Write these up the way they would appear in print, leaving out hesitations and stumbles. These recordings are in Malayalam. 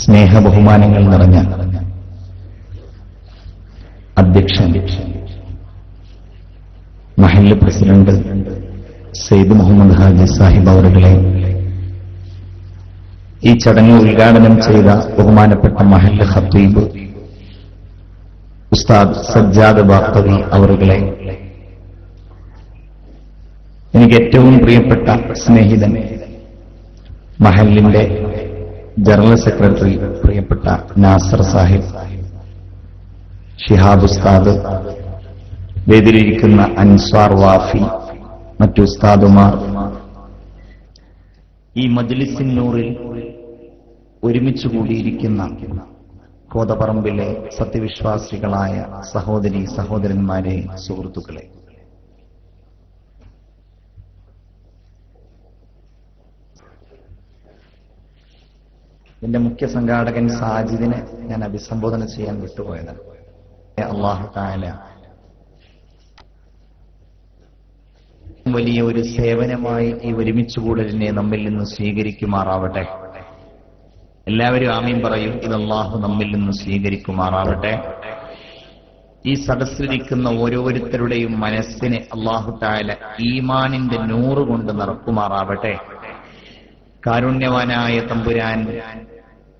സ്നേഹബഹുമാനങ്ങൾ നിറഞ്ഞ അധ്യക്ഷൻ മഹല്ല് പ്രസിഡന്റ് സെയ്ദ് മുഹമ്മദ് ഹാജി സാഹിബ് അവറുകളെ, ഈ ചടങ്ങ് ഉദ്ഘാടനം ചെയ്ത ബഹുമാനപ്പെട്ട മഹല്ല് ഖത്തീബ് ഉസ്താദ് സജ്ജാദ് ബാഖവി അവറുകളെ, എനിക്ക് ഏറ്റവും പ്രിയപ്പെട്ട സ്നേഹിതൻ മഹല്ലിന്റെ ജനറൽ സെക്രട്ടറി പ്രിയപ്പെട്ട നാസർ സാഹിബ്, ഷിഹാബ് ഉസ്താദ്, വേദിയിലിരിക്കുന്ന അൻസാർ വാഫി, മറ്റു ഉസ്താദുമാർ, ഈ മജ്ലിസിൻ നൂറിൽ ഒരുമിച്ച് കൂടിയിരിക്കുന്ന കോതപറമ്പിലെ സത്യവിശ്വാസികളായ സഹോദരി സഹോദരന്മാരെ, സുഹൃത്തുക്കളെ, എന്റെ മുഖ്യ സംഘാടകൻ സാജിദിനെ ഞാൻ അഭിസംബോധന ചെയ്യാൻ വിട്ടുപോയതാണ്. അല്ലാഹു തആല വലിയ ഒരു സേവനമായി ഈ ഒരുമിച്ച് കൂടലിനെ നമ്മിൽ നിന്ന് സ്വീകരിക്കുമാറാവട്ടെ. എല്ലാവരും ആമീൻ പറയും. ഇത് അല്ലാഹു നമ്മിൽ നിന്ന് സ്വീകരിക്കുമാറാവട്ടെ. ഈ സദസ്സിലിരിക്കുന്ന ഓരോരുത്തരുടെയും മനസ്സിനെ അല്ലാഹു തആല ഈമാനിന്റെ നൂറ് കൊണ്ട് നിറക്കുമാറാവട്ടെ. കാരുണ്യവാനായ തമ്പുരാൻ,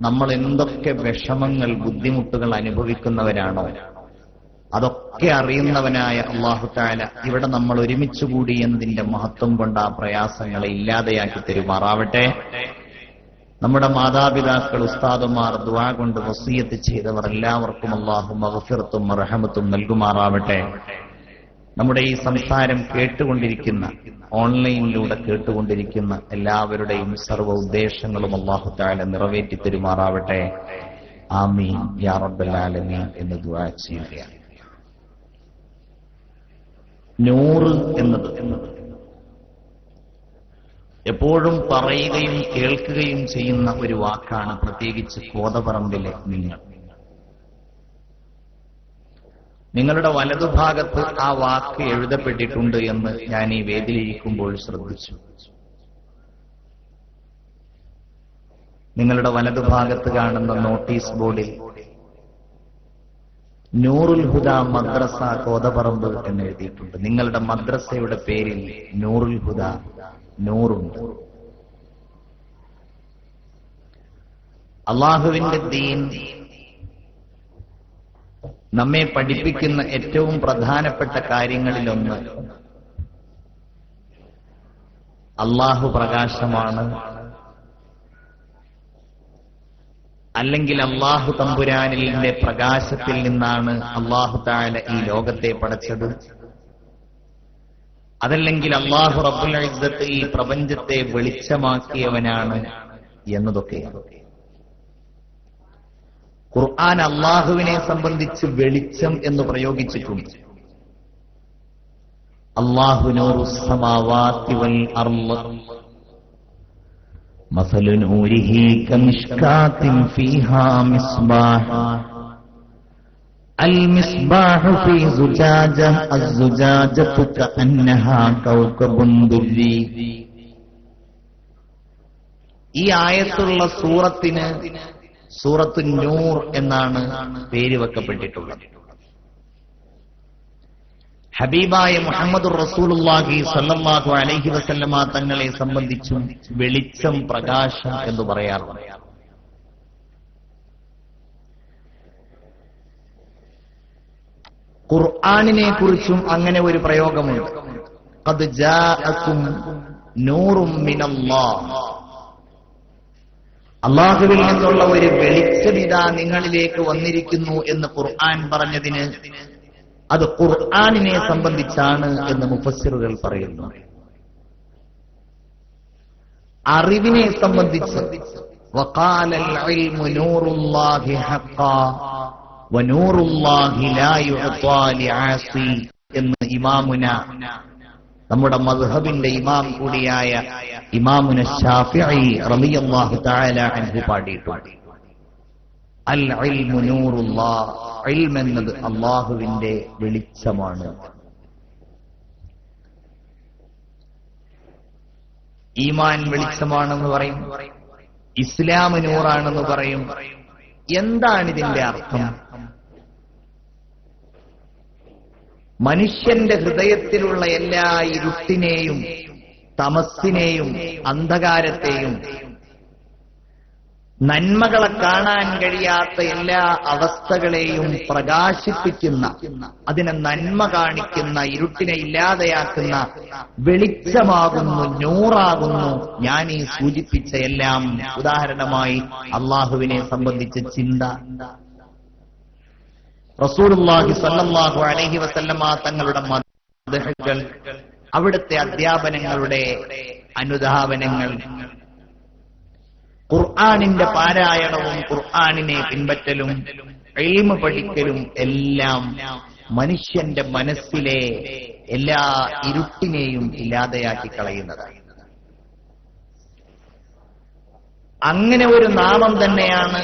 നമ്മൾ എന്തൊക്കെ വിഷമങ്ങൾ, ബുദ്ധിമുട്ടുകൾ അനുഭവിക്കുന്നവരാണോ അതൊക്കെ അറിയുന്നവനായ അല്ലാഹു തആല ഇവിടെ നമ്മൾ ഒരുമിച്ച് കൂടി എന്നതിന്റെ മഹത്വം കൊണ്ട് ആ പ്രയാസങ്ങളെ ഇല്ലാതെയാക്കി തരുമാറാവട്ടെ. നമ്മുടെ മാതാപിതാക്കൾ, ഉസ്താദുമാർ, ദുആ കൊണ്ട് വസിയത്ത് ചെയ്തവർ എല്ലാവർക്കും അല്ലാഹു മഗ്ഫിറത്തും റഹ്മത്തും നൽകുമാറാവട്ടെ. നമ്മുടെ ഈ സംസാരം കേട്ടുകൊണ്ടിരിക്കുന്ന, ഓൺലൈനിലൂടെ കേട്ടുകൊണ്ടിരിക്കുന്ന എല്ലാവരുടെയും സർവ്വ ഉദ്ദേശങ്ങളും അല്ലാഹു തആല നിറവേറ്റി തരുമാറാവട്ടെ. ആമീൻ യാ റബ്ബൽ ആലമീൻ എന്ന് ദുആ ചെയ്യുകയാണ്. നൂറ് എന്നത് എപ്പോഴും പറയുകയും കേൾക്കുകയും ചെയ്യുന്ന ഒരു വാക്കാണ്, പ്രത്യേകിച്ച് കോതപറമ്പിലെ നിങ്ങൾ. നിങ്ങളുടെ വലതുഭാഗത്ത് ആ വാക്ക് എഴുതപ്പെട്ടിട്ടുണ്ട് എന്ന് ഞാൻ ഈ വേദിയിലിരിക്കുമ്പോൾ ശ്രദ്ധിച്ചു. നിങ്ങളുടെ വലതുഭാഗത്ത് കാണുന്ന നോട്ടീസ് ബോർഡിൽ നൂറുൽ ഹുദ മദ്രസ കോതപറമ്പ് എന്ന് എഴുതിയിട്ടുണ്ട്. നിങ്ങളുടെ മദ്രസയുടെ പേരിൽ നൂറുൽ ഹുദ, നൂറുണ്ട്. അല്ലാഹുവിന്റെ ദീൻ നമ്മെ പഠിപ്പിക്കുന്ന ഏറ്റവും പ്രധാനപ്പെട്ട കാര്യങ്ങളിലൊന്ന് അല്ലാഹു പ്രകാശമാണ്, അല്ലെങ്കിൽ അല്ലാഹു തമ്പുരാനിന്റെ പ്രകാശത്തിൽ നിന്നാണ് അല്ലാഹു തആല ഈ ലോകത്തെ പടച്ചത്, അതല്ലെങ്കിൽ അല്ലാഹു റബ്ബുൽ ഇസ്സത്ത് ഈ പ്രപഞ്ചത്തെ വെളിച്ചമാക്കിയവനാണ് എന്നതൊക്കെയാണ്. ഖുർആൻ അല്ലാഹുവിനെ സംബന്ധിച്ച് വെളിച്ചം എന്ന് പ്രയോഗിച്ചിട്ടുണ്ട്. അല്ലാഹു നൂറുസ് സമാവാതി വൽ അർള് മസലു നൂരിഹി കമിഷ്കാത്തിൻ ഫീഹാ മിസ്ബാഹ് അൽ മിസ്ബാഹു ഫീ സുജാജ അസ്സുജാജതു കഅന്നഹാ കൗകബുൻ ദുർരി. ഈ ആയത്തുള്ള സൂറത്തിന് സൂറത്തു നൂർ എന്നാണ് പേര് വെക്കപ്പെട്ടിട്ടുള്ളത്. ഹബീബായ മുഹമ്മദുർ റസൂലുള്ളാഹി സ്വല്ലല്ലാഹു അലൈഹി വസല്ലമ തങ്ങളെ സംബന്ധിച്ചും വെളിച്ചം, പ്രകാശം എന്ന് പറയാറുണ്ട്. ഖുർആനിനെ കുറിച്ചും അങ്ങനെ ഒരു പ്രയോഗമുണ്ട്. ഖദ് ജാഅകും നൂറും മിനല്ലാഹ്, അല്ലാഹുവിൽ നിന്നുള്ള ഒരു വെളിച്ചമിതാ നിങ്ങളിലേക്ക് വന്നിരിക്കുന്നു എന്ന് ഖുർആൻ പറഞ്ഞതിന് അത് ഖുർആനിനെ സംബന്ധിച്ചാണ് എന്ന് മുഫസ്സിറുകൾ പറയുന്നു. അറിവിനെ സംബന്ധിച്ച് വഖാലൽ ഇൽമു നൂറുല്ലാഹി ഹഖ്ഖാ വനൂറുല്ലാഹി ലാ യുഅ്താ ലിആസി എന്ന് ഇമാമുന, നമ്മുടെ മദ്ഹബിന്റെ ഇമാം കൂടിയായ ഇമാമുന ശാഫിഈ റളിയല്ലാഹു തആല അൻഹു പാടിയിട്ടുണ്ട്. അൽ ഇൽമു നൂറുല്ലാഹ്, ഇൽമ് എന്നത് അല്ലാഹുവിന്റെ വെളിച്ചമാണ്. ഈമാൻ വെളിച്ചമാണെന്ന് പറയും, ഇസ്ലാം നൂറാണെന്ന് പറയും. എന്താണ് ഇതിന്റെ അർത്ഥം? മനുഷ്യന്റെ ഹൃദയത്തിലുള്ള എല്ലാ ഇരുട്ടിനെയും തമസ്സിനെയും അന്ധകാരത്തെയും നന്മകളെ കാണാൻ കഴിയാത്ത എല്ലാ അവസ്ഥകളെയും പ്രകാശിപ്പിക്കുന്ന, അതിനെ നന്മ കാണിക്കുന്ന, ഇരുട്ടിനെ ഇല്ലാതെയാക്കുന്ന വെളിച്ചമാകുന്നു, നൂറാകുന്നു ഞാൻ ഈ സൂചിപ്പിച്ച എല്ലാം. ഉദാഹരണമായി അള്ളാഹുവിനെ സംബന്ധിച്ച ചിന്ത, റസൂലുള്ളാഹി സ്വല്ലല്ലാഹു അലൈഹി വസല്ലമ തങ്ങളുടെ മദ്ഹുകൾ, അവിടുത്തെ അധ്യാപനങ്ങളുടെ അനുധാവനങ്ങൾ, ഖുർആനിന്റെ പാരായണവും ഖുർആനിനെ പിൻപറ്റലും ഇൽമ് പഠിക്കലും എല്ലാം മനുഷ്യന്റെ മനസ്സിലെ എല്ലാ ഇരുട്ടിനെയും ഇല്ലാതെയാക്കി കളയുന്നതാണ്. അങ്ങനെ ഒരു നാമം തന്നെയാണ്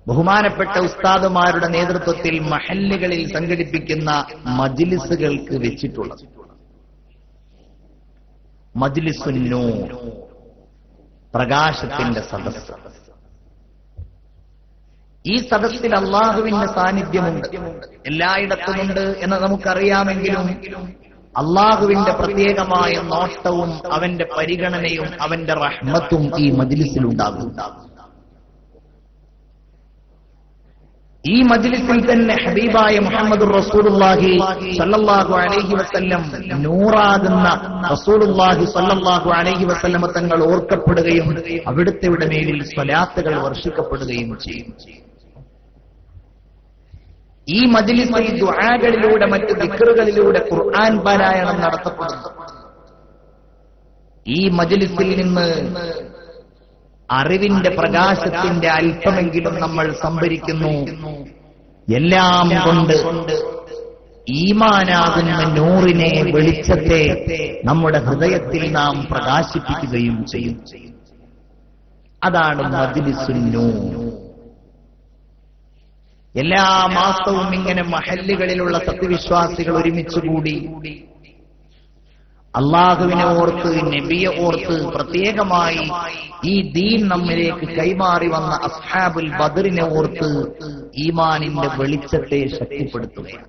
ബഹുമാനപ്പെട്ട ഉസ്താദുമാരുടെ നേതൃത്വത്തിൽ മഹല്ലുകളിൽ സംഘടിപ്പിക്കുന്ന മജ്ലിസുകൾക്ക് വെച്ചിട്ടുള്ളത്. മജ്ലിസുൻ നൂർ, പ്രകാശത്തിന്റെ സദസ്സ്. ഈ സദസ്സിൽ അള്ളാഹുവിന്റെ സാന്നിധ്യമുണ്ട്, എല്ലായിടത്തുമുണ്ട് എന്ന് നമുക്കറിയാമെങ്കിലും അള്ളാഹുവിന്റെ പ്രത്യേകമായ നോട്ടവും അവന്റെ പരിഗണനയും അവന്റെ റഹ്മത്തും ഈ മജ്ലിസിലുണ്ടാകും. ഈ മജ്ലിസിൽ തന്നെ ഹബീബായ മുഹമ്മദുർ റസൂലുള്ളാഹി സ്വല്ലല്ലാഹു അലൈഹി വസല്ലം നൂറാകുന്ന റസൂലുള്ളാഹി സ്വല്ലല്ലാഹു അലൈഹി വസല്ലം തങ്ങൾ ഓർക്കപ്പെടുകയും അവിടുത്തെ മേലിൽ സ്വലാത്തുകൾ വർഷിക്കപ്പെടുകയും ചെയ്യും. ഈ മജ്ലിസിൽ ദുആകളിലൂടെ മറ്റ് ദിക്റുകളിലൂടെ ഖുർആൻ പാരായണം നടത്തപ്പെടുന്നു. ഈ മജ്ലിസിൽ നിന്ന് അറിവിന്റെ പ്രകാശത്തിന്റെ അല്പമെങ്കിലും നമ്മൾ സംഭരിക്കുന്നു. എല്ലാം കൊണ്ട് ഈമാനാകുന്ന നൂറിനെ, വെളിച്ചത്തെ നമ്മുടെ ഹൃദയത്തിൽ നാം പ്രകാശിപ്പിക്കുകയും ചെയ്യും. അതാണ് മജ്ലിസുൻ നൂർ. എല്ലാ മാസവും ഇങ്ങനെ മഹല്ലുകളിലുള്ള സത്യവിശ്വാസികൾ ഒരുമിച്ചുകൂടി അള്ളാഹുവിനെ ഓർത്ത്, നബിയെ ഓർത്ത്, പ്രത്യേകമായി ഈ ദീൻ നമ്മിലേക്ക് കൈമാറി വന്ന അസ്ഹാബുൽ ബദറിനെ ഓർത്ത് ഈമാനിന്റെ വെളിച്ചത്തെ ശക്തിപ്പെടുത്തുകയാണ്.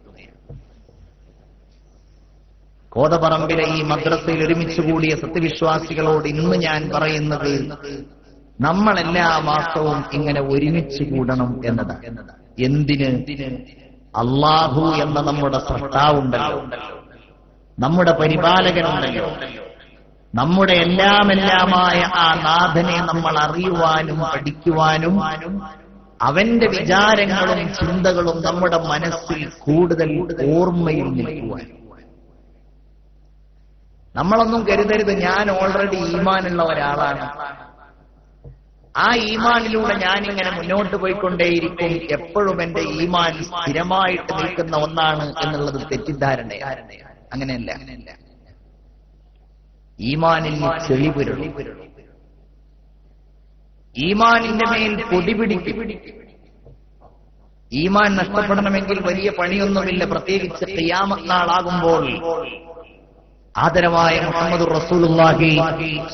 കോതപറമ്പിലെ ഈ മദ്രസയിൽ ഒരുമിച്ചുകൂടിയ സത്യവിശ്വാസികളോട് ഇന്ന് ഞാൻ പറയുന്നത്, നമ്മൾ എല്ലാ മാസവും ഇങ്ങനെ ഒരുമിച്ച് കൂടണം എന്നതാണ്. എന്തിന്? അള്ളാഹു എന്ന നമ്മുടെ സൃഷ്ടാവുണ്ടല്ലോ, നമ്മുടെ പരിപാലകനുണ്ടല്ലോ, നമ്മുടെ എല്ലാമെല്ലാമായ ആ നാഥനെ നമ്മൾ അറിയുവാനും പഠിക്കുവാനും അവന്റെ വിചാരങ്ങളും ചിന്തകളും നമ്മുടെ മനസ്സിൽ കൂടുതൽ ഓർമ്മയിൽ നിൽക്കുവാനും. നമ്മളൊന്നും കരുതരുത് ഞാൻ ഓൾറെഡി ഈമാനുള്ള ഒരാളാണ്, ആ ഈമാനിലൂടെ ഞാനിങ്ങനെ മുന്നോട്ട് പോയിക്കൊണ്ടേയിരിക്കും, എപ്പോഴും എന്റെ ഈമാൻ സ്ഥിരമായിട്ട് നിൽക്കുന്ന ഒന്നാണ് എന്നുള്ളത് തെറ്റിദ്ധാരണയാണ്. അങ്ങനെയല്ല. ഈമാനിൽ ചെളി പുരളും, ഈമാനിന്റെ മേൽ പൊടി പിടിക്കും. ഈമാൻ നഷ്ടപ്പെടണമെങ്കിൽ വലിയ പണിയൊന്നുമില്ല, പ്രത്യേകിച്ച് ഖിയാമത്ത് നാളാകുമ്പോൾ. ആദരവായ മുഹമ്മദുർ റസൂലുള്ളാഹി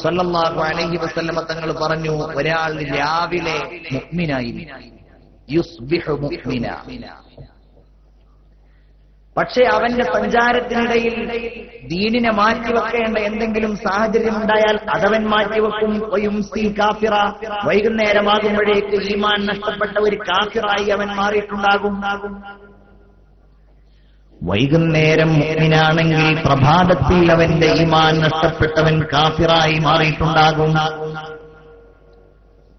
സ്വല്ലല്ലാഹു അലൈഹി വസല്ലമ തങ്ങൾ പറഞ്ഞു, ഒരാൾ രാവിലെ മുഅ്മിനായി, യുസ്ബിഹു മുഅ്മിന, പക്ഷേ അവന്റെ സഞ്ചാരത്തിനിടയിൽ ദീനിനെ മാറ്റിവെക്കേണ്ട എന്തെങ്കിലും സാഹചര്യം ഉണ്ടായാൽ അതവൻ മാറ്റിവെക്കും. കാഫിറ, വൈകുന്നേരമാകുമ്പോഴേക്ക് ഈമാൻ നഷ്ടപ്പെട്ട ഒരു കാഫിറായി അവൻ മാറിയിട്ടുണ്ടാകും. വൈകുന്നേരം മുഅ്മിനാണെങ്കിൽ പ്രഭാതത്തിൽ അവന്റെ ഈമാൻ നഷ്ടപ്പെട്ടവൻ കാഫിറായി മാറിയിട്ടുണ്ടാകും.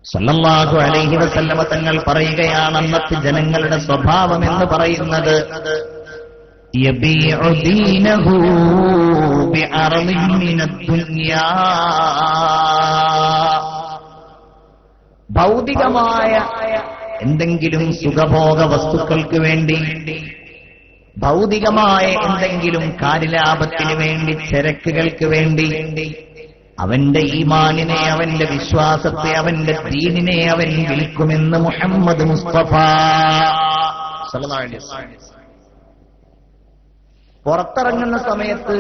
സല്ലല്ലാഹു അലൈഹി വസല്ലമ തങ്ങൾ പറയുകയാണ്, അന്നത്തെ ജനങ്ങളുടെ സ്വഭാവം എന്ന് പറയുന്നത് യബീഉ ദീനഹു ബിഅർളിൻ മിനദ്ദുനിയാ, ഭൗതികമായ എന്തെങ്കിലും സുഖഭോഗ വസ്തുക്കൾക്ക് വേണ്ടി, ഭൗതികമായ എന്തെങ്കിലും കാര്യലാഭത്തിന് വേണ്ടി, ചരക്കുകൾക്ക് വേണ്ടി അവന്റെ ഈമാനിനെ, അവന്റെ വിശ്വാസത്തെ, അവന്റെ ദീനിനെ അവൻ വിൽക്കുമെന്ന് മുഹമ്മദ് മുസ്തഫ സല്ലല്ലാഹു അലൈഹി വസല്ലം. പുറത്തിറങ്ങുന്ന സമയത്ത്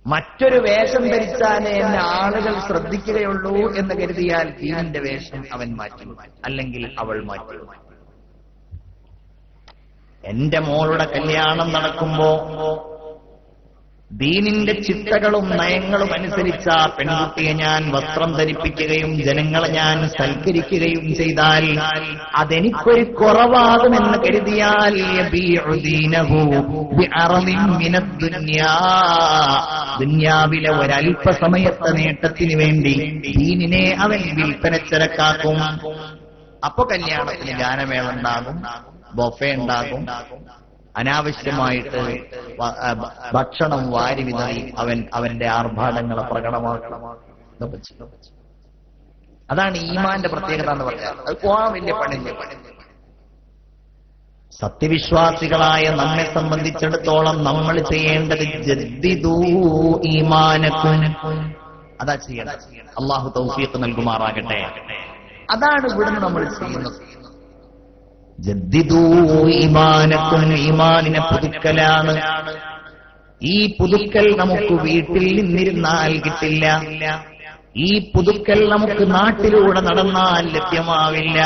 മറ്റൊരു വേഷം ധരിച്ചാലേ എന്നെ ആളുകൾ ശ്രദ്ധിക്കുകയുള്ളൂ എന്ന് കരുതിയാൽ ദീനിന്റെ വേഷം അവൻ മാറ്റി, അല്ലെങ്കിൽ അവൾ മാറ്റി. എന്റെ മോളുടെ കല്യാണം നടക്കുമ്പോ ദീനിന്റെ ചിട്ടകളും നയങ്ങളും അനുസരിച്ച പെൺകുട്ടിയെ ഞാൻ വസ്ത്രം ധരിപ്പിക്കുകയും ജനങ്ങളെ ഞാൻ സൽക്കരിക്കുകയും ചെയ്താൽ അതെനിക്കൊരു കുറവാകുമെന്ന് കരുതിയാൽ ദുനിയാവിലെ ഒരല്പസമയത്തെ നേട്ടത്തിന് വേണ്ടി ദീനിനെ അവൻ വിൽപ്പനച്ചരക്കാക്കും. അപ്പൊ കല്യാണത്തിന് ഗാനമേള ഉണ്ടാകും, ബൊഫെ ഉണ്ടാകും, അനാവശ്യമായിട്ട് ഭക്ഷണം വാരി വിതറി അവന്റെ ആർഭാടങ്ങളെ പ്രകടമാക്കണം. അതാണ് ഈമാന്റെ പ്രത്യേകത എന്ന് പറഞ്ഞാൽ. അത് പോകാൻ വലിയ പണില്ല. സത്യവിശ്വാസികളായ നമ്മെ സംബന്ധിച്ചിടത്തോളം നമ്മൾ ചെയ്യേണ്ടത് ജദ്ദിദൂ ഈമാനക്കും, അതാ ചെയ്യണം. അള്ളാഹു തൗഫീഖ് നൽകുമാറാകട്ടെ. അതാണ് ഇവിടുന്ന് നമ്മൾ ചെയ്യുന്നത്. ജദ്ദിദൂ ഈമാനക്കും, ഈമാനിനെ പുതുക്കലാണ്. ഈ പുതുക്കൽ നമുക്ക് വീട്ടിൽ നിന്നിരുന്നാൽ കിട്ടില്ല. ഈ പുതുക്കൽ നമുക്ക് നാട്ടിലൂടെ നടന്നാൽ ലഭ്യമാവില്ല.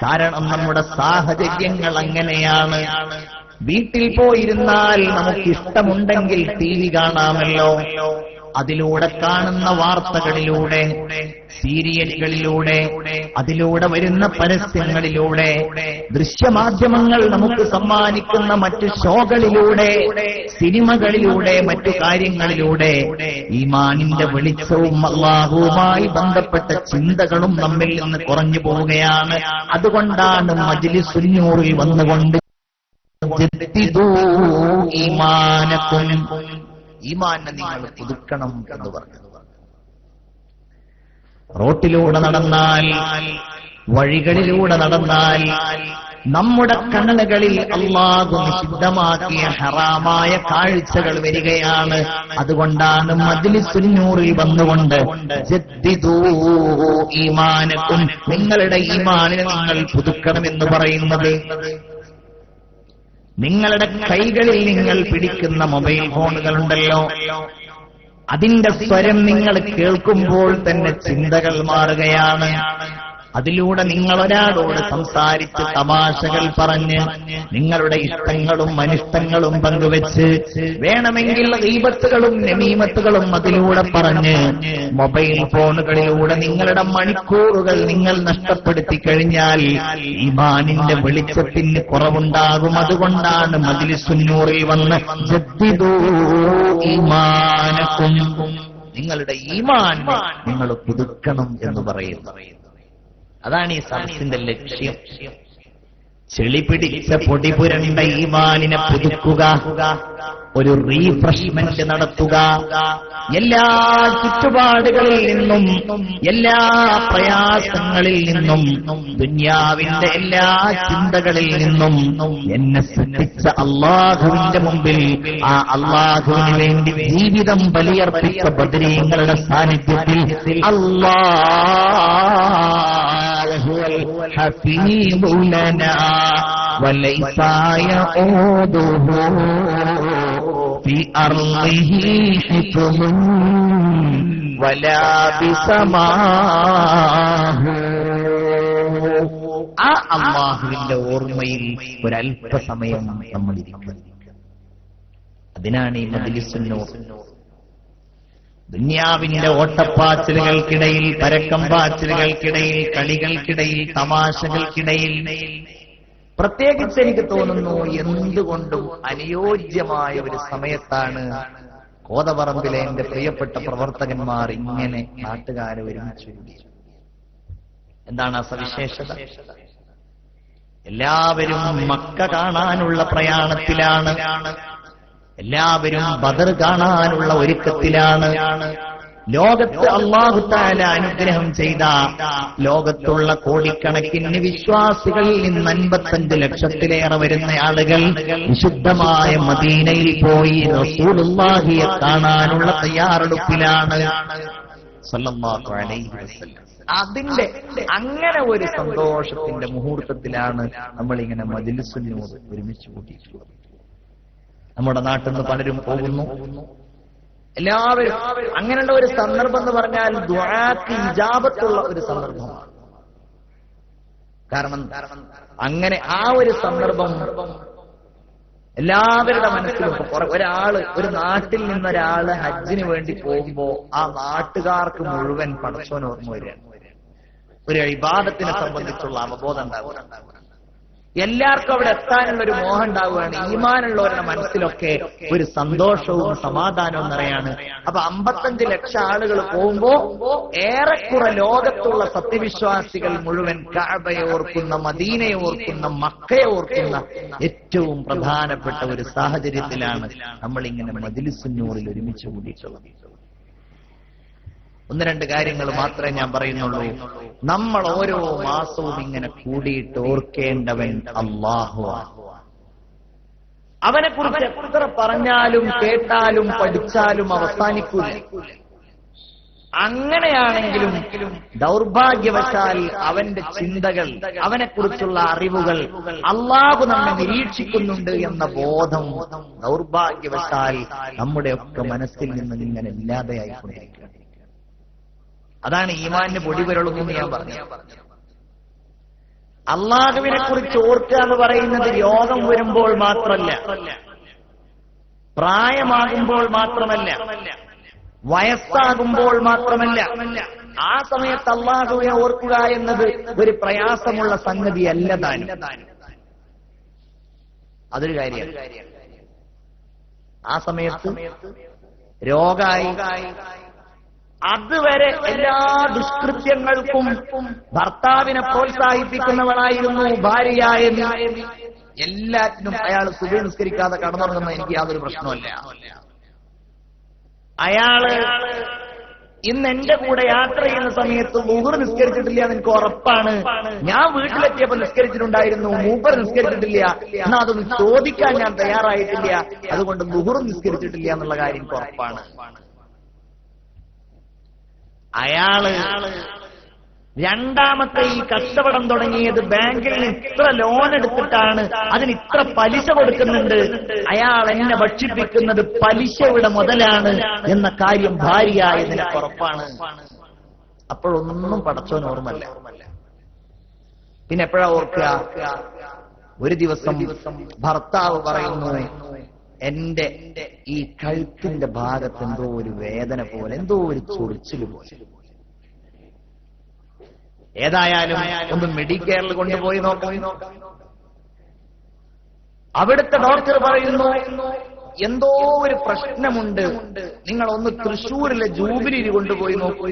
കാരണം നമ്മുടെ സാഹചര്യങ്ങൾ അങ്ങനെയാണ്. വീട്ടിൽ പോയിരുന്നാൽ നമുക്ക് ഇഷ്ടമുണ്ടെങ്കിൽ TV കാണാമല്ലോ. അതിലൂടെ കാണുന്ന വാർത്തകളിലൂടെ, സീരിയലുകളിലൂടെ, അതിലൂടെ വരുന്ന പരസ്യങ്ങളിലൂടെ, ദൃശ്യമാധ്യമങ്ങൾ നമുക്ക് സമ്മാനിക്കുന്ന മറ്റു ഷോകളിലൂടെ, സിനിമകളിലൂടെ, മറ്റു കാര്യങ്ങളിലൂടെ ഈമാനിന്റെ വെളിച്ചവും അല്ലാഹുവുമായി ബന്ധപ്പെട്ട ചിന്തകളും നമ്മിൽ നിന്ന് കുറഞ്ഞു പോവുകയാണ്. അതുകൊണ്ടാണ് മജ്ലിസുൻ നൂറിൽ വന്നുകൊണ്ട് ജദ്ദിദൂ ഈമാനക്കും, ഈമാനെ നിങ്ങൾ പുതുക്കണം എന്ന് പറഞ്ഞു. റോട്ടിലൂടെ നടന്നാൽ, വഴികളിലൂടെ നടന്നാൽ നമ്മുടെ കണ്ണുകളിൽ അല്ലാഹു നിഷിദ്ധമാക്കിയ ഹറാമായ കാഴ്ചകൾ വരികയാണ്. അതുകൊണ്ടാണ് മജ്ലിസുൻ നൂറിൽ വന്നുകൊണ്ട് ജദ്ദിദൂ ഈമാനക്കും, നിങ്ങളുടെ ഈമാനിനെ നിങ്ങൾ പുതുക്കണമെന്ന് പറയുന്നത്. നിങ്ങളുടെ കൈകളിൽ നിങ്ങൾ പിടിക്കുന്ന മൊബൈൽ ഫോണുകളുണ്ടല്ലോ, അതിന്റെ സ്വരം നിങ്ങൾ കേൾക്കുമ്പോൾ തന്നെ ചിന്തകൾ മാറുകയാണ്. അതിലൂടെ നിങ്ങൾ ഒരാളോട് സംസാരിച്ച് തമാശകൾ പറഞ്ഞ് നിങ്ങളുടെ ഇഷ്ടങ്ങളും അനിഷ്ടങ്ങളും പങ്കുവെച്ച്, വേണമെങ്കിൽ ഗീബത്തുകളും നമീമത്തുകളും അതിലൂടെ പറഞ്ഞ് മൊബൈൽ ഫോണുകളിലൂടെ നിങ്ങളുടെ മണിക്കൂറുകൾ നിങ്ങൾ നഷ്ടപ്പെടുത്തി കഴിഞ്ഞാൽ ഈമാനിന്റെ വെളിച്ചത്തിന് കുറവുണ്ടാകും. അതുകൊണ്ടാണ് മജ്ലിസുൻ നൂറിൽ വന്ന് ജദ്ദിദൂ ഈമാനക്കും, നിങ്ങളുടെ ഈമാൻ നിങ്ങൾ പുതുക്കണം എന്ന് പറയുന്നു. അതാണ് ഈ സദസ്സിന്റെ ലക്ഷ്യം. ചെളി പിടിച്ച പൊടി പുരണ്ട ഈമാനിനെ പുതുക്കുക, ഒരു റീഫ്രഷ്മെന്റ് നടത്തുക. എല്ലാ ചുറ്റുപാടുകളിൽ നിന്നും, എല്ലാ പ്രയാസങ്ങളിൽ നിന്നും, ദുനിയാവിന്റെ എല്ലാ ചിന്തകളിൽ നിന്നും എന്നെ സൃഷ്ടിച്ച അല്ലാഹുവിന്റെ മുമ്പിൽ, ആ അല്ലാഹുവിന് വേണ്ടി ജീവിതം ബലിയർപ്പിച്ച ബദരീങ്ങളുടെ സാന്നിധ്യത്തിൽ അല്ലാഹുൽ ഹഫീദു ലനാ വലൈസ യഊദുഹു في أرضه حكم ولا بسماه. ആ അല്ലാഹുവിന്റെ ഓർമ്മയിൽ ഒരല്പസമയം നമ്മൾ ഇരിക്കുക. അതിനാണ് ഈ മജ്ലിസുൻ നൂർ. ദുനിയാവിന്റെ ഓട്ടപ്പാച്ചിലുകൾക്കിടയിൽ, പരക്കം പാച്ചിലുകൾക്കിടയിൽ, കളികൾക്കിടയിൽ, തമാശകൾക്കിടയിൽ, പ്രത്യേകിച്ച് എനിക്ക് തോന്നുന്നു എന്തുകൊണ്ടും അനുയോജ്യമായ ഒരു സമയത്താണ് കോതപറമ്പിലെ എന്റെ പ്രിയപ്പെട്ട പ്രവർത്തകന്മാർ ഇങ്ങനെ നാട്ടുകാരെ ഒരുമിച്ച് കൂടി. എന്താണ് ആ സവിശേഷത? എല്ലാവരും മക്ക കാണാനുള്ള പ്രയാണത്തിലാണ്, എല്ലാവരും ബദർ കാണാനുള്ള ഒരുക്കത്തിലാണ്. ലോകത്ത് അല്ലാഹു തആല അനുഗ്രഹം ചെയ്ത ലോകത്തുള്ള കോടിക്കണക്കിന് വിശ്വാസികളിൽ നിന്ന് 55 ലക്ഷത്തിലേറെ വരുന്ന ആളുകൾ വിശുദ്ധമായ മദീനയിൽ പോയി റസൂലുള്ളാഹിയെ കാണാനുള്ള തയ്യാറെടുപ്പിലാണ് സല്ലല്ലാഹു അലൈഹി വസല്ലം. അതിന്റെ അങ്ങനെ ഒരു സന്തോഷത്തിന്റെ മുഹൂർത്തത്തിലാണ് നമ്മളിങ്ങനെ മജ്ലിസുൻ നൂർ ഒരുമിച്ച് കൂട്ടിയിട്ടുള്ളത്. നമ്മുടെ നാട്ടിൽ നിന്ന് പലരും പോകുന്നു. എല്ലാവരും അങ്ങനെയുള്ള ഒരു സന്ദർഭം എന്ന് പറഞ്ഞാൽ ദുആക്ക് ഇജാബത്തുള്ള ഒരു സന്ദർഭമാണ്. കാരണം അങ്ങനെ ആ ഒരു സന്ദർഭം എല്ലാവരുടെ മനസ്സിലും ഒരു നാട്ടിൽ നിന്നൊരാള് ഹജ്ജിന് വേണ്ടി പോകുമ്പോ ആ നാട്ടുകാർക്ക് മുഴുവൻ പടച്ചോൻ ഓർമ്മ വരികയാണ്. ഒരു ഇബാദത്തിനെ സംബന്ധിച്ചുള്ള അവബോധം ഉണ്ടാവുക. എല്ലാവർക്കും അവിടെ എത്താനുള്ള ഒരു മോഹം ഉണ്ടാവുകയാണ്. ഈമാനുള്ളവരുടെ മനസ്സിലൊക്കെ ഒരു സന്തോഷവും സമാധാനവും നിറയാണ്. അപ്പൊ 55 ലക്ഷം ആളുകൾ പോകുമ്പോ ഏറെക്കുറെ ലോകത്തുള്ള സത്യവിശ്വാസികൾ മുഴുവൻ കഅബയെ ഓർക്കുന്ന, മദീനയെ ഓർക്കുന്ന, മക്കയെ ഓർക്കുന്ന ഏറ്റവും പ്രധാനപ്പെട്ട ഒരു സാഹചര്യത്തിലാണ് നമ്മൾ ഇങ്ങനെ മജ്‌ലിസുന്നൂറിൽ ഒരുമിച്ച് കൂടിയിട്ടുള്ളത്. ഒന്ന് രണ്ട് കാര്യങ്ങൾ മാത്രമേ ഞാൻ പറയുന്നുള്ളൂ. നമ്മൾ ഓരോ മാസവും ഇങ്ങനെ കൂടിയിട്ട് ഓർക്കേണ്ടവൻ അല്ലാഹുവാണ്. അവനെ കുറിച്ച് എത്ര പറഞ്ഞാലും കേട്ടാലും പഠിച്ചാലും അവസാനിക്കൂല. അങ്ങനെയാണെങ്കിലും ദൗർഭാഗ്യവശാൽ അവന്റെ ചിന്തകൾ, അവനെക്കുറിച്ചുള്ള അറിവുകൾ അല്ലാഹു നമ്മെ നിരീക്ഷിക്കുന്നുണ്ട് എന്ന ബോധം ദൗർഭാഗ്യവശാൽ നമ്മുടെയൊക്കെ മനസ്സിൽ നിന്ന് ഇങ്ങനെ ഇല്ലാതെയായിക്കൊണ്ടിരിക്കുകയാണ്. അതാണ് ഈമാനിന് പൊടിപുരളുമെന്ന് ഞാൻ പറഞ്ഞു. അള്ളാഹുവിനെ കുറിച്ച് ഓർക്കുക എന്ന് പറയുന്നത് രോഗം വരുമ്പോൾ മാത്രമല്ല, പ്രായമാകുമ്പോൾ മാത്രമല്ല, വയസ്സാകുമ്പോൾ മാത്രമല്ല. ആ സമയത്ത് അള്ളാഹുവിനെ ഓർക്കുക എന്നത് ഒരു പ്രയാസമുള്ള സംഗതിയല്ല താനും. അതൊരു കാര്യമാണ്. ആ സമയത്ത് രോഗമായി അതുവരെ എല്ലാ ദുഷ്കൃത്യങ്ങൾക്കും ഭർത്താവിനെ പ്രോത്സാഹിപ്പിക്കുന്നവളായിരുന്നു ഭാര്യയായ എല്ലാറ്റിനും അയാൾ സുബഹി നിസ്കരിക്കാതെ കടന്നുറങ്ങുന്ന എനിക്ക് യാതൊരു പ്രശ്നമല്ല. അയാള് ഇന്ന് എന്റെ കൂടെ യാത്ര ചെയ്യുന്ന സമയത്ത് ളുഹർ നിസ്കരിച്ചിട്ടില്ല എന്ന് എനിക്ക് ഉറപ്പാണ്. ഞാൻ വീട്ടിലെത്തിയപ്പോ നിസ്കരിച്ചിട്ടുണ്ടായിരുന്നു, മൂപ്പർ നിസ്കരിച്ചിട്ടില്ല, എന്നാ അതൊന്ന് ചോദിക്കാൻ ഞാൻ തയ്യാറായിട്ടില്ല, അതുകൊണ്ട് ളുഹർ നിസ്കരിച്ചിട്ടില്ല എന്നുള്ള കാര്യം എനിക്ക് ഉറപ്പാണ്. അയാള് രണ്ടാമത്തെ ഈ കച്ചവടം തുടങ്ങിയത് ബാങ്കിൽ നിന്ന് ഇത്ര ലോൺ എടുത്തിട്ടാണ്, അതിന് ഇത്ര പലിശ കൊടുക്കുന്നുണ്ട്, അയാൾ എന്നെ ഭക്ഷിപ്പിക്കുന്നത് പലിശയുടെ മുതലാണ് എന്ന കാര്യം ഭാര്യയായ നിനക്ക് ഉറപ്പാണ്. അപ്പോഴൊന്നും പടച്ചോൻ ഓർമ്മല്ല. പിന്നെ എപ്പോഴാ ഓർക്കുക? ഒരു ദിവസം ഭർത്താവ് പറയുന്നു, എന്റെ ഈ കഴുത്തിന്റെ ഭാഗത്ത് എന്തോ ഒരു വേദന പോലെ, എന്തോ ഒരു ചൊറിച്ചിൽ പോലെ. ഏതായാലും ഒന്ന് മെഡിക്കെയറിൽ കൊണ്ടുപോയി നോക്കാം. അവിടുത്തെ ഡോക്ടർ പറയുന്നു, എന്തോ ഒരു പ്രശ്നമുണ്ട്, നിങ്ങൾ ഒന്ന് തൃശ്ശൂരിലെ ജൂബിലിയിൽ കൊണ്ടുപോയി നോക്കൂ.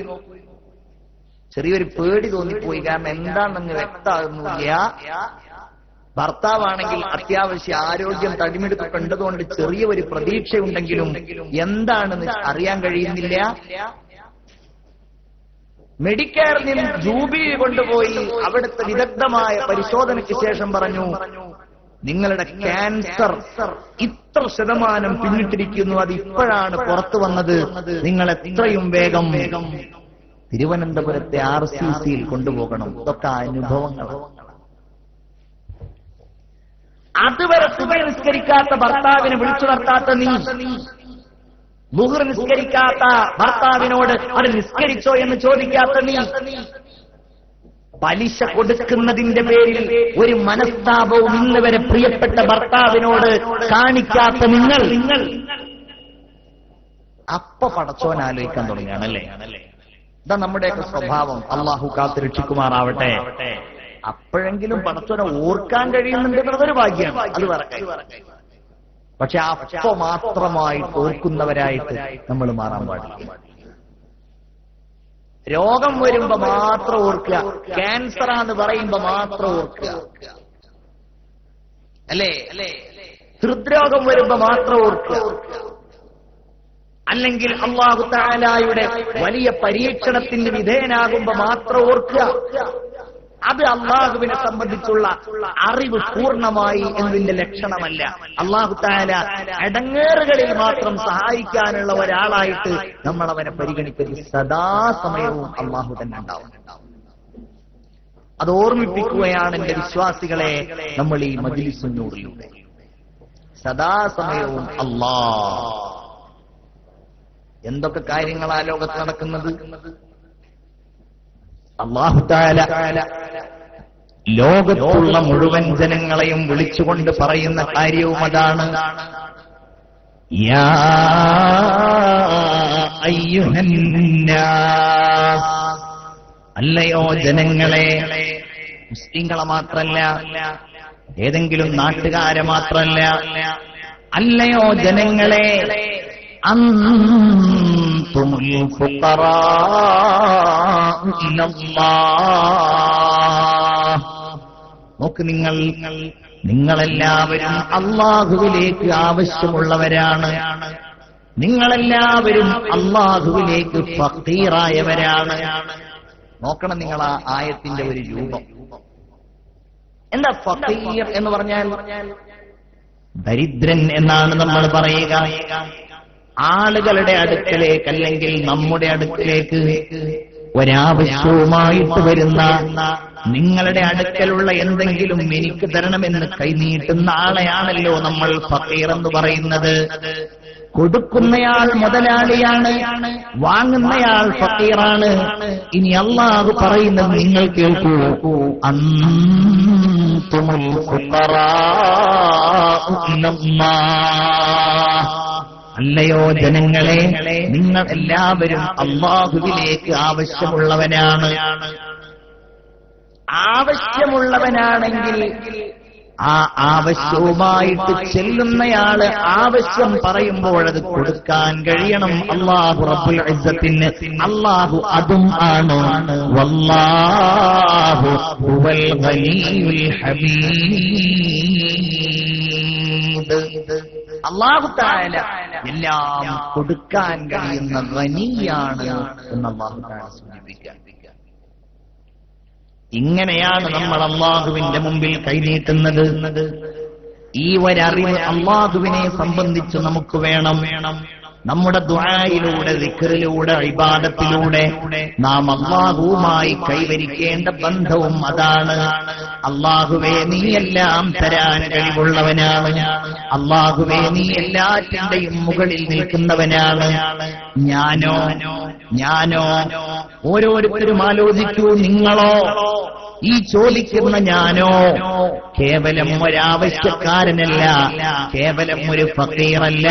ചെറിയൊരു പേടി തോന്നിപ്പോയി, കാരണം എന്താണെന്ന് വ്യക്തമാകുന്നില്ല. ഭർത്താവാണെങ്കിൽ അത്യാവശ്യം ആരോഗ്യം തടിമെടുത്ത് കണ്ടതുകൊണ്ട് ചെറിയ ഒരു പ്രതീക്ഷയുണ്ടെങ്കിലും എന്താണെന്ന് അറിയാൻ കഴിയുന്നില്ല. മെഡിക്കെയറിൽ നിന്ന് ജൂബിലി കൊണ്ടുപോയി അവിടുത്തെ വിദഗ്ധമായ പരിശോധനയ്ക്ക് ശേഷം പറഞ്ഞു, നിങ്ങളുടെ ക്യാൻസർ ഇത്ര ശതമാനം പിന്നിട്ടിരിക്കുന്നു, അത് ഇപ്പോഴാണ് പുറത്തു വന്നത്, നിങ്ങൾ എത്രയും വേഗം തിരുവനന്തപുരത്തെ RCCയിൽ കൊണ്ടുപോകണം. ഇതൊക്കെ അനുഭവങ്ങൾ. അതുവരെ സുബഹി നിസ്കരിക്കാത്ത ഭർത്താവിനെ വിളിച്ചു നിർത്താത്ത നീ, ളുഹർ നിസ്കരിക്കാത്ത ഭർത്താവിനോട് അത് നിസ്കരിച്ചോ എന്ന് ചോദിക്കാത്ത നീ, പലിശ കൊടുക്കുന്നതിന്റെ പേരിൽ ഒരു മനസ്താപവും ഇന്ന് വരെ പ്രിയപ്പെട്ട ഭർത്താവിനോട് കാണിക്കാത്ത നിങ്ങൾ അപ്പ പടച്ചോൻ ആലോചിക്കാൻ തുടങ്ങിയാണല്ലേ. ഇതാ നമ്മുടെയൊക്കെ സ്വഭാവം. അള്ളാഹു കാത്തുരക്ഷിക്കുമാറാവട്ടെ. അപ്പോഴെങ്കിലും പടച്ചോനെ ഓർക്കാൻ കഴിയുന്നുണ്ടെന്നുള്ളതൊരു ഭാഗ്യമാണ്, അത് പറയാം. പക്ഷെ അപ്പ മാത്രമായിട്ട് ഓർക്കുന്നവരായിട്ട് നമ്മൾ മാറാൻ പാടില്ല. രോഗം വരുമ്പോ മാത്രം ഓർക്കുക, ക്യാൻസറാന്ന് പറയുമ്പോ മാത്രം ഓർക്കുക, അല്ലേ? ഹൃദ്രോഗം വരുമ്പോ മാത്രം ഓർക്കുക, അല്ലെങ്കിൽ അല്ലാഹു തആലയുടെ വലിയ പരീക്ഷണത്തിന് വിധേയനാകുമ്പോ മാത്രം ഓർക്കുക. അത് അള്ളാഹുവിനെ സംബന്ധിച്ചുള്ള അറിവ് പൂർണ്ണമായി എന്നതിന്റെ ലക്ഷണമല്ല. അല്ലാഹു തആല അടങ്ങേറുകളിൽ മാത്രം സഹായിക്കാനുള്ള ഒരാളായിട്ട് നമ്മൾ അവനെ പരിഗണിക്കരുത്. സദാസമയവും അള്ളാഹു തന്നെ ഉണ്ടാവും. അത് ഓർമ്മിപ്പിക്കുകയാണ് എന്റെ വിശ്വാസികളെ നമ്മൾ ഈ മജ്‌ലിസുന്നൂറിലൂടെ. സദാസമയവും അല്ലാഹ്. എന്തൊക്കെ കാര്യങ്ങളാ ലോകത്ത് നടക്കുന്നത്? അല്ലാഹു തആല ലോകത്തുള്ള മുഴുവൻ ജനങ്ങളെയും വിളിച്ചുകൊണ്ട് പറയുന്ന കാര്യവും അതാണ്. യാ അയ്യുഹന്നാസ്, അല്ലയോ ജനങ്ങളെ, മുസ്ലിങ്ങളെ മാത്രല്ല, ഏതെങ്കിലും നാട്ടുകാരെ മാത്രല്ല, അല്ലയോ ജനങ്ങളെ, അൻതുമുൽ ഫുഖറാഉ ഇലല്ലാഹ്. നോക്ക്, നിങ്ങളെല്ലാവരും അല്ലാഹുവിലേക്ക് ആവശ്യമുള്ളവരാണ്. നിങ്ങളെല്ലാവരും അല്ലാഹുവിലേക്ക് ഫഖീറായവരാണ്. നോക്കണം നിങ്ങൾ ആ ആയത്തിന്റെ ഒരു രൂപം. എന്താ ഫഖീർ എന്ന് പറഞ്ഞാൽ? ദരിദ്രൻ എന്നാണ് നമ്മൾ പറയുക. ആളുകളുടെ അടുക്കലേക്ക് അല്ലെങ്കിൽ നമ്മുടെ അടുക്കലേക്ക് ഒരാവശ്യവുമായിട്ട് വരുന്ന, നിങ്ങളുടെ അടുക്കലുള്ള എന്തെങ്കിലും എനിക്ക് തരണമെന്ന് കൈനീട്ടുന്ന ആളെയാണല്ലോ നമ്മൾ ഫഖീർ എന്ന് പറയുന്നത്. കൊടുക്കുന്നയാൾ മുതലാളിയാണ്, വാങ്ങുന്നയാൾ ഫഖീറാണ്. ഇനി അല്ലാഹു പറയുന്നത് നിങ്ങൾ കേൾക്കൂ, അൻതുമുൽ ഫുഖറാഉ ഇലല്ലാഹ്. അല്ലയോ ജനങ്ങളെ, നിങ്ങൾ എല്ലാവരും അല്ലാഹുവിലേക്ക് ആവശ്യമുള്ളവനാണ്. ആവശ്യമുള്ളവനാണെങ്കിൽ ആ ആവശ്യവുമായിട്ട് ചെല്ലുന്നയാള് ആവശ്യം പറയുമ്പോൾ അത് കൊടുക്കാൻ കഴിയണം അല്ലാഹു റബ്ബുൽ ഇസ്സത്തിന്. അല്ലാഹു അതും ആണ്. വല്ലാഹു ഹുവൽ ഗനിയുൽ ഹമീദ്. അല്ലാഹു തആല എല്ലാം കൊടുക്കാൻ കഴിയുന്ന ഗനിയാണ് എന്ന് അല്ലാഹു തആല സൂചിപ്പിക്കാൻ. ഇങ്ങനെയാണ് നമ്മൾ അല്ലാഹുവിന്റെ മുമ്പിൽ കൈനീട്ടുന്നത്. ഈ ഒരറിവ് അല്ലാഹുവിനെ സംബന്ധിച്ച് നമുക്ക് വേണം. നമ്മുടെ ദുആയിലൂടെ, ദിക്റിലൂടെ, ഇബാദത്തിലൂടെ നാം അല്ലാഹുവുമായി കൈവരിക്കേണ്ട ബന്ധവും അതാണ്. അല്ലാഹുവേ, നീ എല്ലാം തരാൻ കഴിവുള്ളവനാണ്. അല്ലാഹുവേ, നീ എല്ലാറ്റിന്റെയും മുകളിൽ നിൽക്കുന്നവനാണ്. ഞാനോ ഓരോരുത്തരും ആലോചിക്കൂ, നിങ്ങളോ? ഈ ചോദിക്കുന്ന ഞാനോ കേവലം ഒരാവശ്യക്കാരനല്ല, കേവലം ഒരു ഫഖീറല്ല.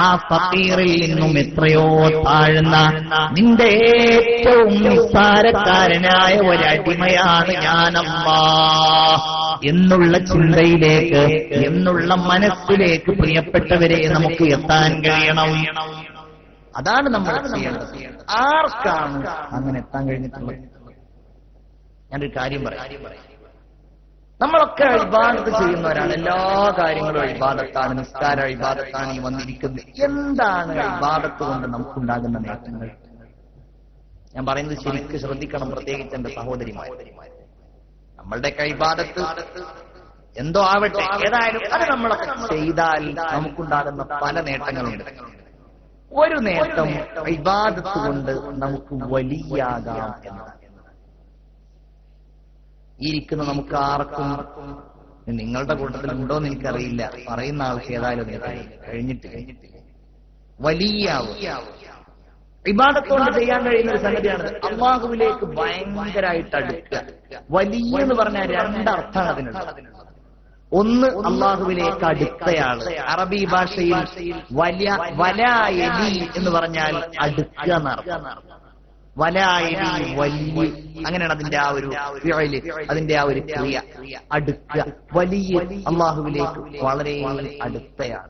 ആ ഫഖീറിൽ നിന്നും എത്രയോ താഴ്ന്ന, നിന്റെ ഏറ്റവും നിസ്സാരക്കാരനായ ഒരടിമയാണ് ഞാനല്ലാഹ് എന്നുള്ള ചിന്തയിലേക്ക്, എന്നുള്ള മനസ്സിലേക്ക് പ്രിയപ്പെട്ടവരെ നമുക്ക് എത്താൻ കഴിയണം. അതാണ് നമ്മൾ ചെയ്യേണ്ടത്. ആർക്കാണ് അങ്ങനെ എത്താൻ കഴിഞ്ഞിട്ടുള്ളത്? ഞാനൊരു കാര്യം പറയാം. നമ്മളൊക്കെ ഇബാദത്ത് ചെയ്യുന്നവരാണ്. എല്ലാ കാര്യങ്ങളും ഇബാദത്താണ്. നിസ്കാര ഇബാദത്താണ് ഈ വന്നിരിക്കുന്നത്. എന്താണ് ഇബാദത്ത് കൊണ്ട് നമുക്കുണ്ടാകുന്ന നേട്ടങ്ങൾ? ഞാൻ പറയുന്നത് ശരിക്കും ശ്രദ്ധിക്കണം, പ്രത്യേകിച്ച് എന്റെ സഹോദരിമാർ. നമ്മളുടെ ഇബാദത്ത് എന്തോ ആവട്ടെ, ഏതായാലും അത് നമ്മളൊക്കെ ചെയ്താൽ നമുക്കുണ്ടാകുന്ന പല നേട്ടങ്ങളുണ്ട്. ഒരു നേട്ടം ഇബാദത്ത് കൊണ്ട് നമുക്ക് വലിയാകാം എന്നാണ്. ഇരിക്കുന്ന നമുക്ക് ആർക്കും, നിങ്ങളുടെ കൂട്ടത്തിൽ ഉണ്ടോന്ന് എനിക്കറിയില്ല, പറയുന്ന ആൾക്ക് ഏതായാലും കഴിഞ്ഞിട്ടില്ല, വലിയാവും. ഇബാദത്തോണ്ട് ചെയ്യാൻ കഴിയുന്ന ഒരു സംഗതിയാണ് അല്ലാഹുവിലേക്ക് ഭയങ്കരമായിട്ട് അടുക്കുക. വലിയ എന്ന് പറഞ്ഞാൽ രണ്ടർത്ഥമാണ് അതിനുള്ളത്. ഒന്ന്, അല്ലാഹുവിലേക്ക് അടുത്തയാള്. അറബി ഭാഷയിൽ വലായലി എന്ന് പറഞ്ഞാൽ അടുക്കുക എന്നർത്ഥം. വലായലി, വലിയ, അങ്ങനെയാണ് അതിന്റെ ആ ഒരു ഫിഅല്, അതിന്റെ ആ ഒരു ക്രിയ. അടുക്കുക, വലിയ, അല്ലാഹുവിലേക്ക് വളരെ അടുത്തയാൾ.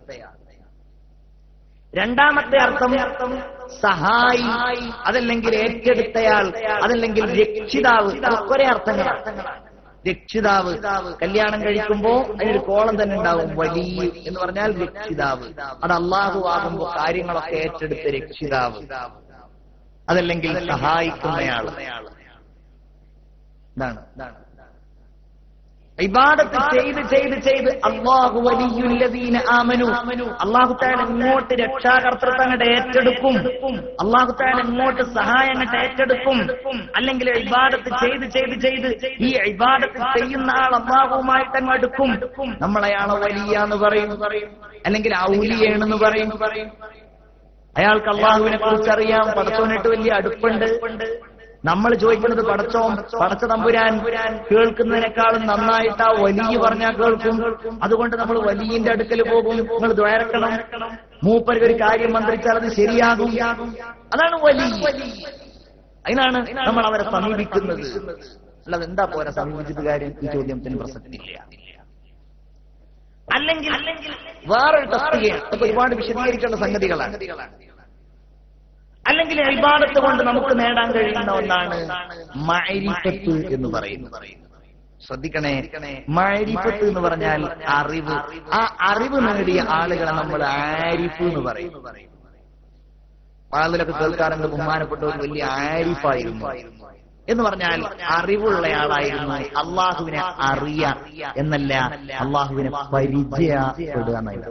രണ്ടാമത്തെ അർത്ഥം സഹായി, അതല്ലെങ്കിൽ ഏറ്റെടുത്തയാൾ, അതല്ലെങ്കിൽ രക്ഷിതാവ്. അതൊക്കെ ഒരേ അർത്ഥങ്ങളാണ്. രക്ഷിതാവ്, കല്യാണം കഴിക്കുമ്പോ അതിനൊരു കോളം തന്നെ ഉണ്ടാവും, വലിയ എന്ന് പറഞ്ഞാൽ രക്ഷിതാവ്. അത് അല്ലാഹു ആകുമ്പോ കാര്യങ്ങളൊക്കെ ഏറ്റെടുത്ത് രക്ഷിതാവ്, അതല്ലെങ്കിൽ സഹായിക്കുന്നയാൾ. ഇതാണ് ഇബാദത്ത് ചെയ്ത് ചെയ്ത് ചെയ്ത് അല്ലാഹു വലിയുല്ലദീന ആമനു. അല്ലാഹു തആല ഇങ്ങോട്ട് രക്ഷാകർതൃത്വം അങ്ങോട്ട് ഏറ്റെടുക്കും. അല്ലാഹു തആല ഇങ്ങോട്ട് സഹായം അങ്ങോട്ട് ഏറ്റെടുക്കും. അല്ലെങ്കിൽ ഇബാദത്ത് ചെയ്ത് ചെയ്ത് ചെയ്ത് ഈ ഇബാദത്ത് ചെയ്യുന്ന ആൾ അല്ലാഹുവുമായിട്ട് അങ്ങ് അടുക്കും. നമ്മളെയാണ് വലിയ എന്ന് പറയും, അല്ലെങ്കിൽ ഔലിയാണെന്ന് പറയും. അയാൾക്ക് അള്ളാഹുവിനെ കുറിച്ച് അറിയാം, പടച്ചോനായിട്ട് വലിയ അടുപ്പുണ്ട്. നമ്മൾ ചോദിക്കുന്നത് പടച്ച തമ്പുരാൻ കേൾക്കുന്നതിനേക്കാളും നന്നായിട്ട് ആ വലിയ പറഞ്ഞാൽ കേൾക്കും. അതുകൊണ്ട് നമ്മൾ വലിയന്റെ അടുക്കൽ പോകും. നിങ്ങൾ ദ്വാരക്കണം, മൂപ്പർക്ക് ഒരു കാര്യം മന്ത്രിച്ചാൽ അത് ശരിയാകും. അതാണ് വലിയ. അതിനാണ് നമ്മൾ അവരെ സമീപിക്കുന്നത്. അല്ലാതെ എന്താ പോരാ സമീപിച്ചത് കാര്യം? ഈ ചോദ്യത്തിന് പ്രസക്തിയില്ല. അല്ലെങ്കിൽ വേറൊരു തസ്തികയാണ്. ഒരുപാട് വിശദീകരിക്കേണ്ട സംഗതികളാണ്. അല്ലെങ്കിൽ ഇബാദത്ത് കൊണ്ട് നമുക്ക് നേടാൻ കഴിയുന്ന ഒന്നാണ് മഅരിഫത്ത് എന്ന് പറയുന്നത്. ശ്രദ്ധിക്കണേ, മഅരിഫത്ത് എന്ന് പറഞ്ഞാൽ അറിവ്. ആ അറിവ് നേടിയ ആളുകളെ നമ്മൾ ആരിഫ് എന്ന് പറയും. പാതിലൊക്കെ കേൾക്കാറുണ്ട്, ബഹുമാനപ്പെട്ട ഒരു വലിയ ആരിഫായിരുന്നു എന്ന് പറഞ്ഞാൽ അറിവുള്ളയാളായിരുന്നു. അള്ളാഹുവിനെ അറിയാം എന്നല്ല, അള്ളാഹുവിനെ പരിചയപ്പെടുക എന്നല്ല.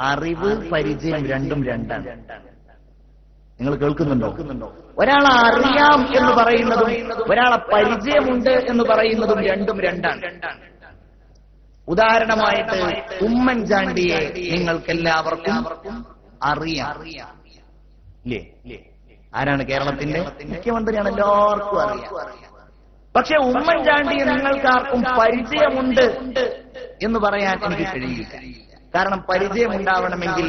അറിവ് പരിചയം രണ്ടും രണ്ടാണ്. നിങ്ങൾ കേൾക്കുന്നുണ്ടോ? ഒരാളെ അറിയാം എന്ന് പറയുന്നതും ഒരാളെ പരിചയമുണ്ട് എന്ന് പറയുന്നതും രണ്ടും രണ്ടാണ്. ഉദാഹരണമായിട്ട് ഉമ്മൻചാണ്ടിയെ നിങ്ങൾക്കെല്ലാവർക്കും അറിയാം ഇല്ലേ? ആരാണ്? കേരളത്തിന്റെ മുഖ്യമന്ത്രിയാണ്, എല്ലാവർക്കും അറിയാം. പക്ഷെ ഉമ്മൻചാണ്ടിയെ നിങ്ങൾക്കാർക്കും പരിചയമുണ്ട് എന്ന് പറയാൻ എനിക്ക് കഴിയില്ല. കാരണം പരിചയമുണ്ടാവണമെങ്കിൽ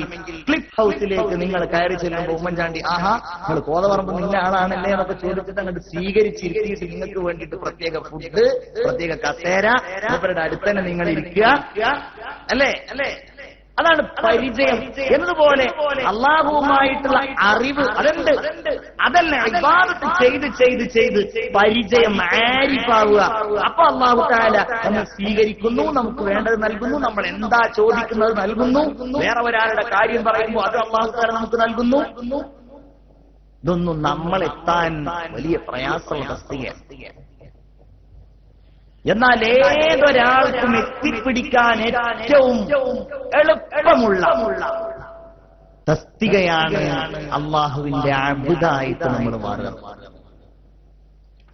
ക്ലിപ്പ് ഹൗസിലേക്ക് നിങ്ങൾ കയറി ചെല്ലുമ്പോൾ ഉമ്മൻചാണ്ടി ആഹാ നിങ്ങൾ കോതപറമ്പ് നിന്റെ ആളാണല്ലേ എന്നൊക്കെ ചോദിച്ചിട്ട് അങ്ങോട്ട് സ്വീകരിച്ചിരുത്തിയിട്ട് നിങ്ങൾക്ക് വേണ്ടിയിട്ട് പ്രത്യേക ഫുഡ്, പ്രത്യേക കസേര, അവരുടെ അടുത്തന്നെ നിങ്ങൾ ഇരിക്കുക, അല്ലേ? അതാണ് പരിചയം. എന്നതുപോലെ അള്ളാഹുവുമായിട്ടുള്ള അറിവ് അതുണ്ട്. അതല്ല ഇബാദത്ത് ചെയ്ത് ചെയ്ത് ചെയ്ത് പരിചയം ആരിഫാവുക. അപ്പൊ അള്ളാഹു തആല നമ്മൾ സ്വീകരിക്കുന്നു, നമുക്ക് വേണ്ടത് നൽകുന്നു, നമ്മൾ എന്താ ചോദിക്കുന്നത് നൽകുന്നു. വേറെ ഒരാളുടെ കാര്യം പറയുമ്പോൾ അത് അള്ളാഹു തആല നമുക്ക് നൽകുന്നു. ഇതൊന്നും നമ്മളെത്താൻ വലിയ പ്രയാസമുള്ള തസ്തികയാണ്. എന്നാൽ ഏതൊരാൾക്കും എത്തിപ്പിടിക്കാൻ ഏറ്റവും എളുപ്പമുള്ള തസ്തികയാണ് അള്ളാഹുവിന്റെ അബ്ദായിട്ട് നമ്മൾ മാറുക.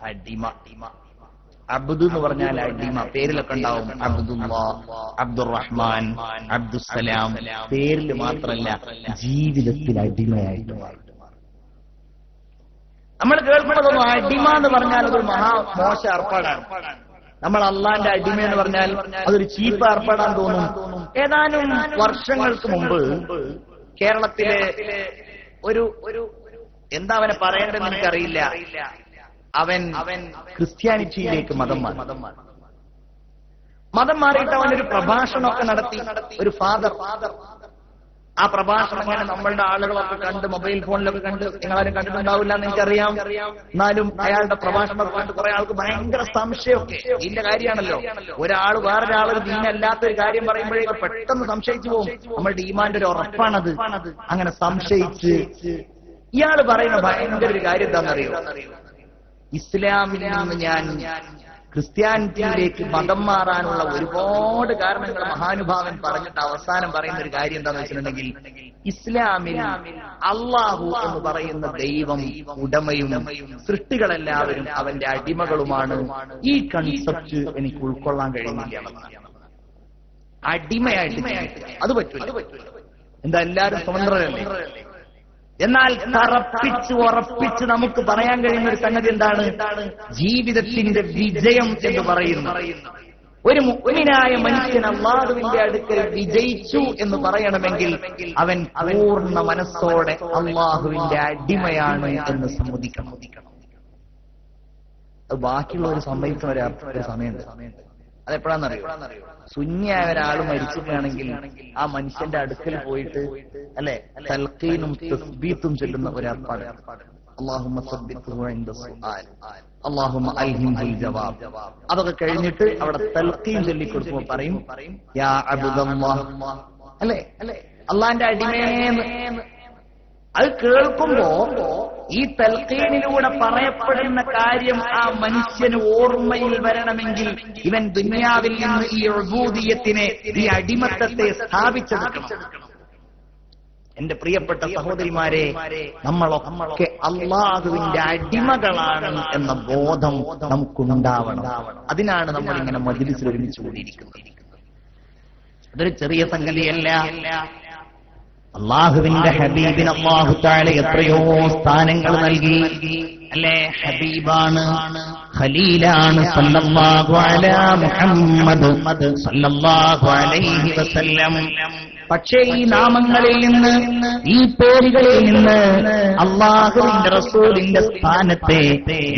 അടിമ. അബ്ദു എന്ന് പറഞ്ഞാൽ അടിമ. പേരിലൊക്കെ ഉണ്ടാവും അബ്ദുല്ലാഹ്, അബ്ദുറഹ്മാൻ, അബ്ദുസ്സലാം. പേരിൽ മാത്രമല്ല, ജീവിതത്തിൽ അടിമയായിട്ട് മാറും. നമ്മൾ കേൾക്കുന്നതൊന്നും അടിമ എന്ന് പറഞ്ഞാൽ അതൊരു മോശ ഏർപ്പാടാണ്. നമ്മൾ അള്ളാന്റെ അടിമ എന്ന് പറഞ്ഞാൽ അതൊരു ചീപ്പ് ഏർപ്പാടാന്ന് തോന്നും. ഏതാനും വർഷങ്ങൾക്ക് മുമ്പ് കേരളത്തിലെ ഒരു എന്താ അവനെ പറയേണ്ടതെന്ന് എനിക്കറിയില്ല, അവൻ ക്രിസ്ത്യാനിറ്റിയിലേക്ക് മതം മാറിയിട്ട് അവനൊരു പ്രഭാഷണമൊക്കെ നടത്തി. ഒരു ഫാദർ. ആ പ്രഭാഷണം അങ്ങനെ നമ്മളുടെ ആളുകളൊക്കെ കണ്ട്, മൊബൈൽ ഫോണിലൊക്കെ കണ്ട്, നിങ്ങളാരും കണ്ടിട്ടുണ്ടാവില്ല എന്ന് എനിക്കറിയാം. എന്നാലും അയാളുടെ പ്രഭാഷണം കണ്ട് കുറെ ആൾക്ക് ഭയങ്കര സംശയമൊക്കെ. ഇതിന്റെ കാര്യമാണല്ലോ, ഒരാൾ വേറൊരാളൊരു ദീനല്ലാത്തൊരു കാര്യം പറയുമ്പോഴേക്ക് പെട്ടെന്ന് സംശയിച്ചു പോകും. നമ്മളുടെ ഈമാന്റെ ഒരു ഉറപ്പാണത്. അങ്ങനെ സംശയിച്ച് ഇയാൾ പറയുന്ന ഭയങ്കര ഒരു കാര്യം എന്താണെന്നറിയോ? ഇസ്ലാമിൽ നിന്ന് ഞാൻ ക്രിസ്ത്യാനിറ്റിയിലേക്ക് മതം മാറാനുള്ള ഒരുപാട് കാരണങ്ങൾ മഹാനുഭാവൻ പറഞ്ഞിട്ട് അവസാനം പറയുന്ന ഒരു കാര്യം എന്താന്ന് വെച്ചിട്ടുണ്ടെങ്കിൽ, ഇസ്ലാമിൽ അള്ളാഹു എന്ന് പറയുന്ന ദൈവം ഉടമയും സൃഷ്ടികളെല്ലാവരും അവന്റെ അടിമകളുമാണ്. ഈ കൺസെപ്റ്റ് എനിക്ക് ഉൾക്കൊള്ളാൻ കഴിയുന്നില്ല. അടിമയായിട്ട് അത് പറ്റൂല. എന്താ എല്ലാവരും സ്വതന്ത്രരല്ലേ? എന്നാൽ തറപ്പിച്ച് ഉറപ്പിച്ച് നമുക്ക് പറയാൻ കഴിയുന്ന ഒരു സംഗതി എന്താണ്? ജീവിതത്തിന്റെ വിജയം എന്ന് പറയുന്നു. ഒരു മുഅ്മിനായ മനുഷ്യൻ അല്ലാഹുവിന്റെ അടുക്കൽ വിജയിച്ചു എന്ന് പറയണമെങ്കിൽ അവൻ പൂർണ്ണ മനസ്സോടെ അല്ലാഹുവിന്റെ അടിമയാണ് എന്ന് സമ്മതിക്കണം. അത് ബാക്കിയുള്ളവർ സമ്മതിക്കുന്ന ഒരു സമയമുണ്ട്. അതെപ്പോഴാണെന്നറിയോ? സുന്നിയായ ഒരാൾ മരിച്ചിട്ടാണെങ്കിൽ ആ മനുഷ്യന്റെ അടുക്കൽ പോയിട്ട് അല്ലെ തൽഖീനും തസ്ബീത്തും ചൊല്ലുന്ന ഒരു ഏർപ്പാട്. അല്ലാഹുമ്മ സബ്ബിത്ഹു ഇൻദ സുആൽ, അല്ലാഹുമ്മ അൽഹിംഹുൽ ജവാബ്. അതൊക്കെ കഴിഞ്ഞിട്ട് അവിടെ തൽഖീൻ ചൊല്ലിക്കൊടുക്കുമ്പോൾ പറയും യാ അബ്ദല്ലാഹ്, അല്ലെ അള്ളാന്റെ അടിമേന്ന്. അത് കേൾക്കുമ്പോ ഈ തൽഖീനിലൂടെ പറയപ്പെടുന്ന കാര്യം ആ മനുഷ്യന് ഓർമ്മയിൽ വരണമെങ്കിൽ ഇവൻ ദുനിയാവിൽ നിന്ന് ഈ ഉബൂദിയത്തിനെ, ഈ അടിമത്തത്തെ സ്ഥാപിച്ചെടുക്കണം. എന്റെ പ്രിയപ്പെട്ട സഹോദരിമാരെ, നമ്മളൊക്കെ അല്ലാഹുവിന്റെ അടിമകളാണ് എന്ന ബോധം നമുക്കുണ്ടാവണം. അതിനാണ് നമ്മൾ ഇങ്ങനെ മജ്‌ലിസിൽ ഒരുമിച്ച് കൂടിയിരിക്കുന്നത്. അതൊരു ചെറിയ സംഗതിയല്ല. അള്ളാഹുവിന്റെ ഹബീബിന് അല്ലാഹു തആല എത്രയോ സ്ഥാനങ്ങൾ നൽകി അല്ലേ? ഹബീബാണ്, ഖലീലാണ്, സല്ലല്ലാഹു അലാ മുഹമ്മദ് സല്ലല്ലാഹു അലൈഹി വസല്ലം. പക്ഷേ ഈ നാമങ്ങളിൽ നിന്ന്, ഈ പേരുകളിൽ നിന്ന് അല്ലാഹുവിന്റെ റസൂലിന്റെ സ്ഥാനത്തെ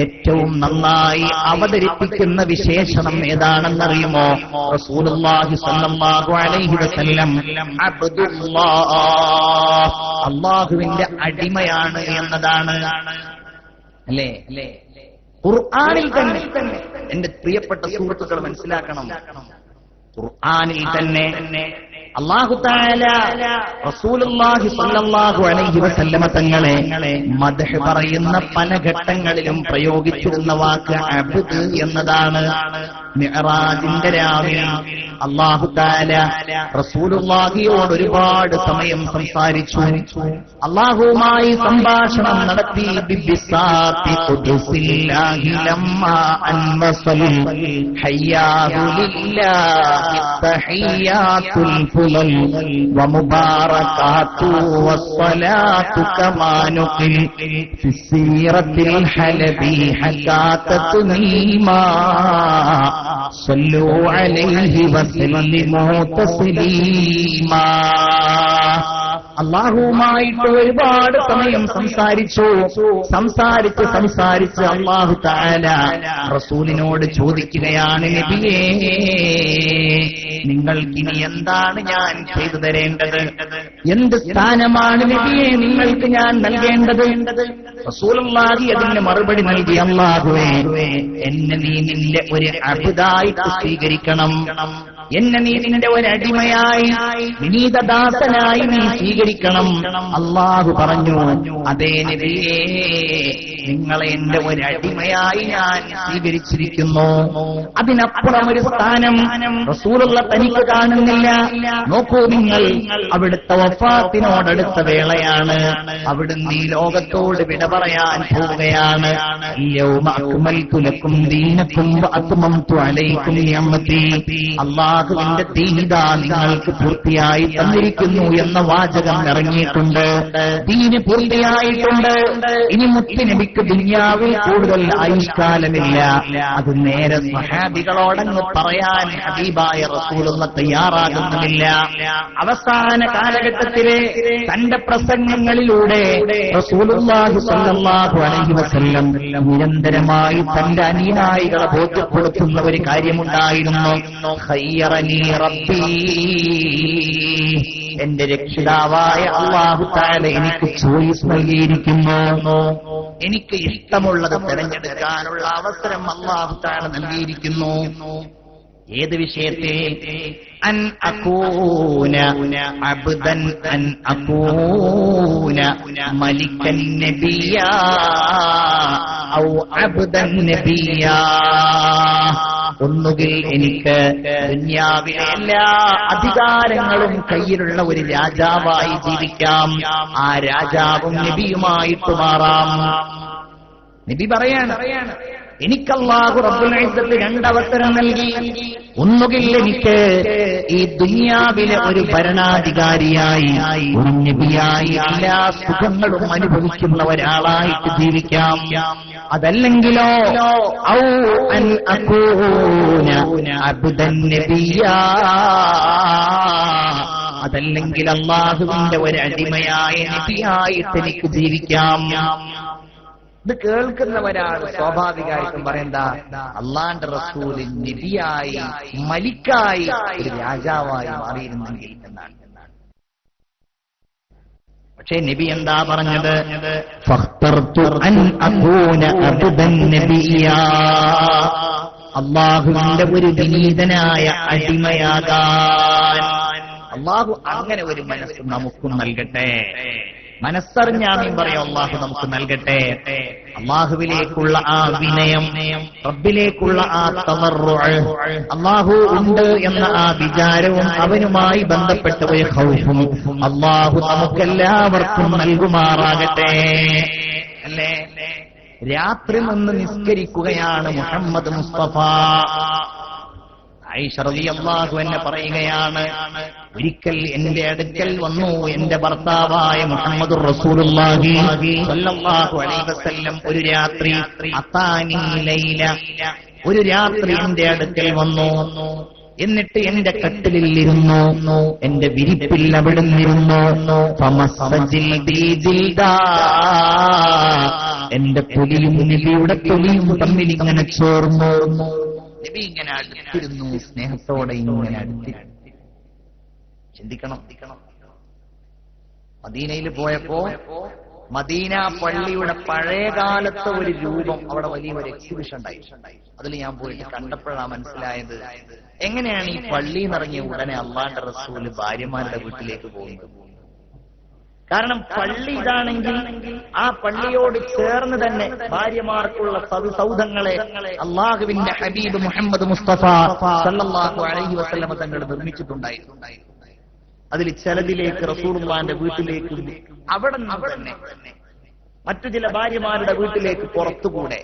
ഏറ്റവും നന്നായി അവതരിപ്പിക്കുന്ന വിശേഷണം ഏതാണെന്നറിയുമോ? റസൂലുള്ളാഹി സ്വല്ലല്ലാഹു അലൈഹി വസല്ലം അബ്ദുല്ലാഹ്, അല്ലാഹുവിന്റെ അടിമയാണ് എന്നതാണ്. അല്ലേ? ഖുർആനിൽ തന്നെ, എന്റെ പ്രിയപ്പെട്ട സുഹൃത്തുക്കൾ മനസ്സിലാക്കണം, ഖുർആനിൽ തന്നെ അല്ലാഹു തആല റസൂലുള്ളാഹി സ്വല്ലല്ലാഹു അലൈഹി വസല്ലമ തങ്ങളെ മദ്ഹ് പറയുന്ന പല ഘട്ടങ്ങളിലും പ്രയോഗിച്ചിരുന്ന വാക്ക് അബ്ദ് എന്നതാണ്. മിഅ്റാജിന്റെ രാവിൽ അല്ലാഹു തആല റസൂലുള്ളാഹിയോട് ഒരുപാട് സമയം സംസാരിച്ചു. അല്ലാഹുവുമായി സംഭാഷണം നടത്തി. ബിബിസാത്തി ഖുദ്സില്ലാഹി ലമ്മാ അൻവസൽ ഹയ്യാഹു ലില്ലാഹി തഹിയ്യാത്തുൽ ഫുലൽ വമുബാറകാതു വസ്സലാത്തു കമാ നുഖിൽ ഫിസ്സിറത്തിൽ ഹലബി ഹകാതതു നീമാ സല്ലു അലൈഹി വസല്ലിമു തസ്ലീമാ. അല്ലാഹുവുമായിട്ട് ഒരുപാട് സമയം സംസാരിച്ച് അല്ലാഹു തആല റസൂലിനോട് ചോദിക്കുകയാണ്, നബിയേ, നിങ്ങൾക്കിനി എന്താണ് ഞാൻ ചെയ്തു തരേണ്ടത്? എന്ത് സ്ഥാനമാണ് നബിയെ നിങ്ങൾക്ക് ഞാൻ നൽകേണ്ടത്? റസൂലുള്ളാഹി അതിന് മറുപടി നൽകി, അല്ലാഹുവേ, എന്നെ നീ നിന്റെ ഒരു അബ്ദായിട്ട് സ്വീകരിക്കണം, എന്നെ നീ നിന്റെ ഒരു അടിമയായി, വിനീതദാസനായി നീ സ്വീകരിക്കണം. അല്ലാഹു പറഞ്ഞു, അതേ നബിയേ, നിങ്ങളെ എന്റെ ഒരു അടിമയായി ഞാൻ സ്വീകരിച്ചിരിക്കുന്നു. അതിനപ്പുറം ഒരു സ്ഥാനം റസൂലുള്ള തനിക്ക് കാണുന്നില്ല. നോക്കൂ നിങ്ങൾ, അവിടുത്തെ വഫാത്തിനോടടുത്ത വേളയാണ്. അവിടുന്ന് ഈ ലോകത്തോട് വിട പറയാൻ പോവുകയാണ്. യൗമ അക്മൽതു ലക്കും ദീനക്കും വഅത്മംതു അലൈക്കും നിഅമതി. അല്ലാഹുവിന്റെ ദീനിദാ നിങ്ങൾക്ക് പൂർത്തിയായി തന്നിരിക്കുന്നു എന്ന വാചകം ഇറങ്ങിയിട്ടുണ്ട്. ദീന് പൂർത്തിയായിട്ടുണ്ട്. ഇനി മുത്തുനബിക്ക് ദുനിയാവിൽ കൂടുതൽ ആയുഷ്കാലമില്ല. അത് നേരെ സ്വഹാബികളോടങ്ങ് പറയാൻ ഹബീബായ റസൂലുള്ള തയ്യാറാകുന്നുമില്ല. അവസാന കാലഘട്ടത്തിലെ തന്റെ പ്രസംഗങ്ങളിലൂടെ റസൂലുള്ളാഹി സ്വല്ലല്ലാഹു അലൈഹി വസല്ലം നിരന്തരമായി തന്റെ അനുയായികളെ ബോധ്യപ്പെടുത്തുന്ന ഒരു കാര്യമുണ്ടായിരുന്നു. ഖയ്യറനി റബ്ബി, എന്റെ രക്ഷിതാവായ അല്ലാഹു തആല എനിക്ക് ചോയ്സ് നൽകിയിരിക്കുന്നു. എനിക്ക് ഇഷ്ടമുള്ളത് തിരഞ്ഞെടുക്കാനുള്ള അവസരം അല്ലാഹു തആല നൽകിയിരിക്കുന്നു. ഏത് വിഷയത്തെ? അൻ അകൂന അബ്ദൻ അൻ അകൂന മലിക്കൻ നബിയാ ഔ അബ്ദൻ നബിയാ. ഒന്നുകിൽ എനിക്ക് ദുനിയാവിലെ എല്ലാ അധികാരങ്ങളും കയ്യിലുള്ള ഒരു രാജാവായി ജീവിക്കാം, ആ രാജാവും നബിയുമായിട്ട് മാറാം. നബി പറയാണ്, എനിക്ക് അല്ലാഹു റബ്ബുൽ ഇസ്സത്ത് രണ്ടവസരം നൽകി. ഒന്നുകിൽ എനിക്ക് ഈ ദുനിയാവിലെ ഒരു ഭരണാധികാരിയായി, ഒരു നബിയായി എല്ലാ സുഖങ്ങളും അനുഭവിക്കുന്ന ഒരാളായിട്ട് ജീവിക്കാം. അതല്ലെങ്കിലോ ഔ അൻ അകൂന അബ്ദൻ നബിയാ, അതല്ലെങ്കിൽ അല്ലാഹുവിന്റെ ഒരു അടിമയായ നബിയായിട്ട് എനിക്ക് ജീവിക്കാം. ഇത് കേൾക്കുന്നവരാണ് സ്വാഭാവികമായിട്ടും പറയണ്ട, അള്ളാന്റെ റസൂൽ നബിയായി, മലിക്കായി, ഒരു രാജാവായി മാറിയിരുന്നെങ്കിൽ എന്നാണ്. പക്ഷേ നബി എന്താ പറഞ്ഞത്? ഫഖ്തർതു അൻ അകൂന അബ്ദൻ നബിയാ, അല്ലാഹുവിന്റെ ഒരു വിനീതനായ അടിമയാകാൻ. അല്ലാഹു അങ്ങനെ ഒരു മനസ്സ് നമുക്കും നൽകട്ടെ. മനസ്സറിഞ്ഞാമീൻ പറയാം, അല്ലാഹു നമുക്ക് നൽകട്ടെ. അല്ലാഹുവിലേക്കുള്ള ആ വിനയം, റബ്ബിലേക്കുള്ള ആ തളർറുഅ്, അല്ലാഹു ഉണ്ട് എന്ന ആ വിചാരവും അവനുമായി ബന്ധപ്പെട്ട ഒരു ഖൗഫും അല്ലാഹു നമുക്കെല്ലാവർക്കും നൽകുമാറാകട്ടെ. അല്ലേ? രാത്രി നിന്ന് നിസ്കരിക്കുകയാണ് മുഹമ്മദ് മുസ്തഫ. ആയിഷ റളിയല്ലാഹു അൻഹ പറയുകയാണ്, ഒരിക്കൽ എന്റെ അടുക്കൽ വന്നു എന്റെ ഭർത്താവായ മുഹമ്മദുർ റസൂലുള്ളാഹി സ്വല്ലല്ലാഹു അലൈഹി വസല്ലം. ഒരു രാത്രി അതാനി ലൈല, ഒരു രാത്രി എന്റെ അടുക്കൽ വന്നു. എന്നിട്ട് എന്റെ കട്ടിലിൽ ഇരുന്നു, എന്റെ വിരിപ്പിൽ അവിടെ നിന്നിരുന്നു. എന്റെ തൊലിയും നബിയുടെ തൊലിയും തമ്മിൽ ഇങ്ങനെ ചേർന്നു. നബി ഇങ്ങനെ അടുത്തിരുന്നു, സ്നേഹത്തോടെ ഇങ്ങനെ അടുത്തിരുന്നു. ചിന്തിക്കണം. മദീനയിൽ പോയപ്പോ മദീന പള്ളിയുടെ പഴയകാലത്തെ ഒരു രൂപം അവിടെ വലിയൊരു എക്സിബിഷൻ ഉണ്ടായി. അതിൽ ഞാൻ പോയിട്ട് കണ്ടപ്പോഴാണ് മനസ്സിലായത് എങ്ങനെയാണ് ഈ പള്ളി നിറങ്ങിയ ഉടനെ അള്ളാന്റെ റസൂല് ഭാര്യമാരുടെ വീട്ടിലേക്ക് പോകുന്നത്. കാരണം പള്ളി ഇതാണെങ്കിൽ ആ പള്ളിയോട് ചേർന്ന് തന്നെ ഭാര്യമാർക്കുള്ള സൗധങ്ങളെ അള്ളാഹുവിന്റെ ഹബീബ് മുഹമ്മദ് മുസ്തഫ സല്ലല്ലാഹു അലൈഹി വസല്ലമ തങ്ങൾ നിർമ്മിച്ചിട്ടുണ്ടായിരുന്നു. അതിൽ ചിലതിലേക്ക് റസൂലുള്ളാഹിന്റെ വീട്ടിലേക്ക് അവിടെ തന്നെ മറ്റു ചില ഭാര്യമാരുടെ വീട്ടിലേക്ക് പുറത്തുകൂടെ.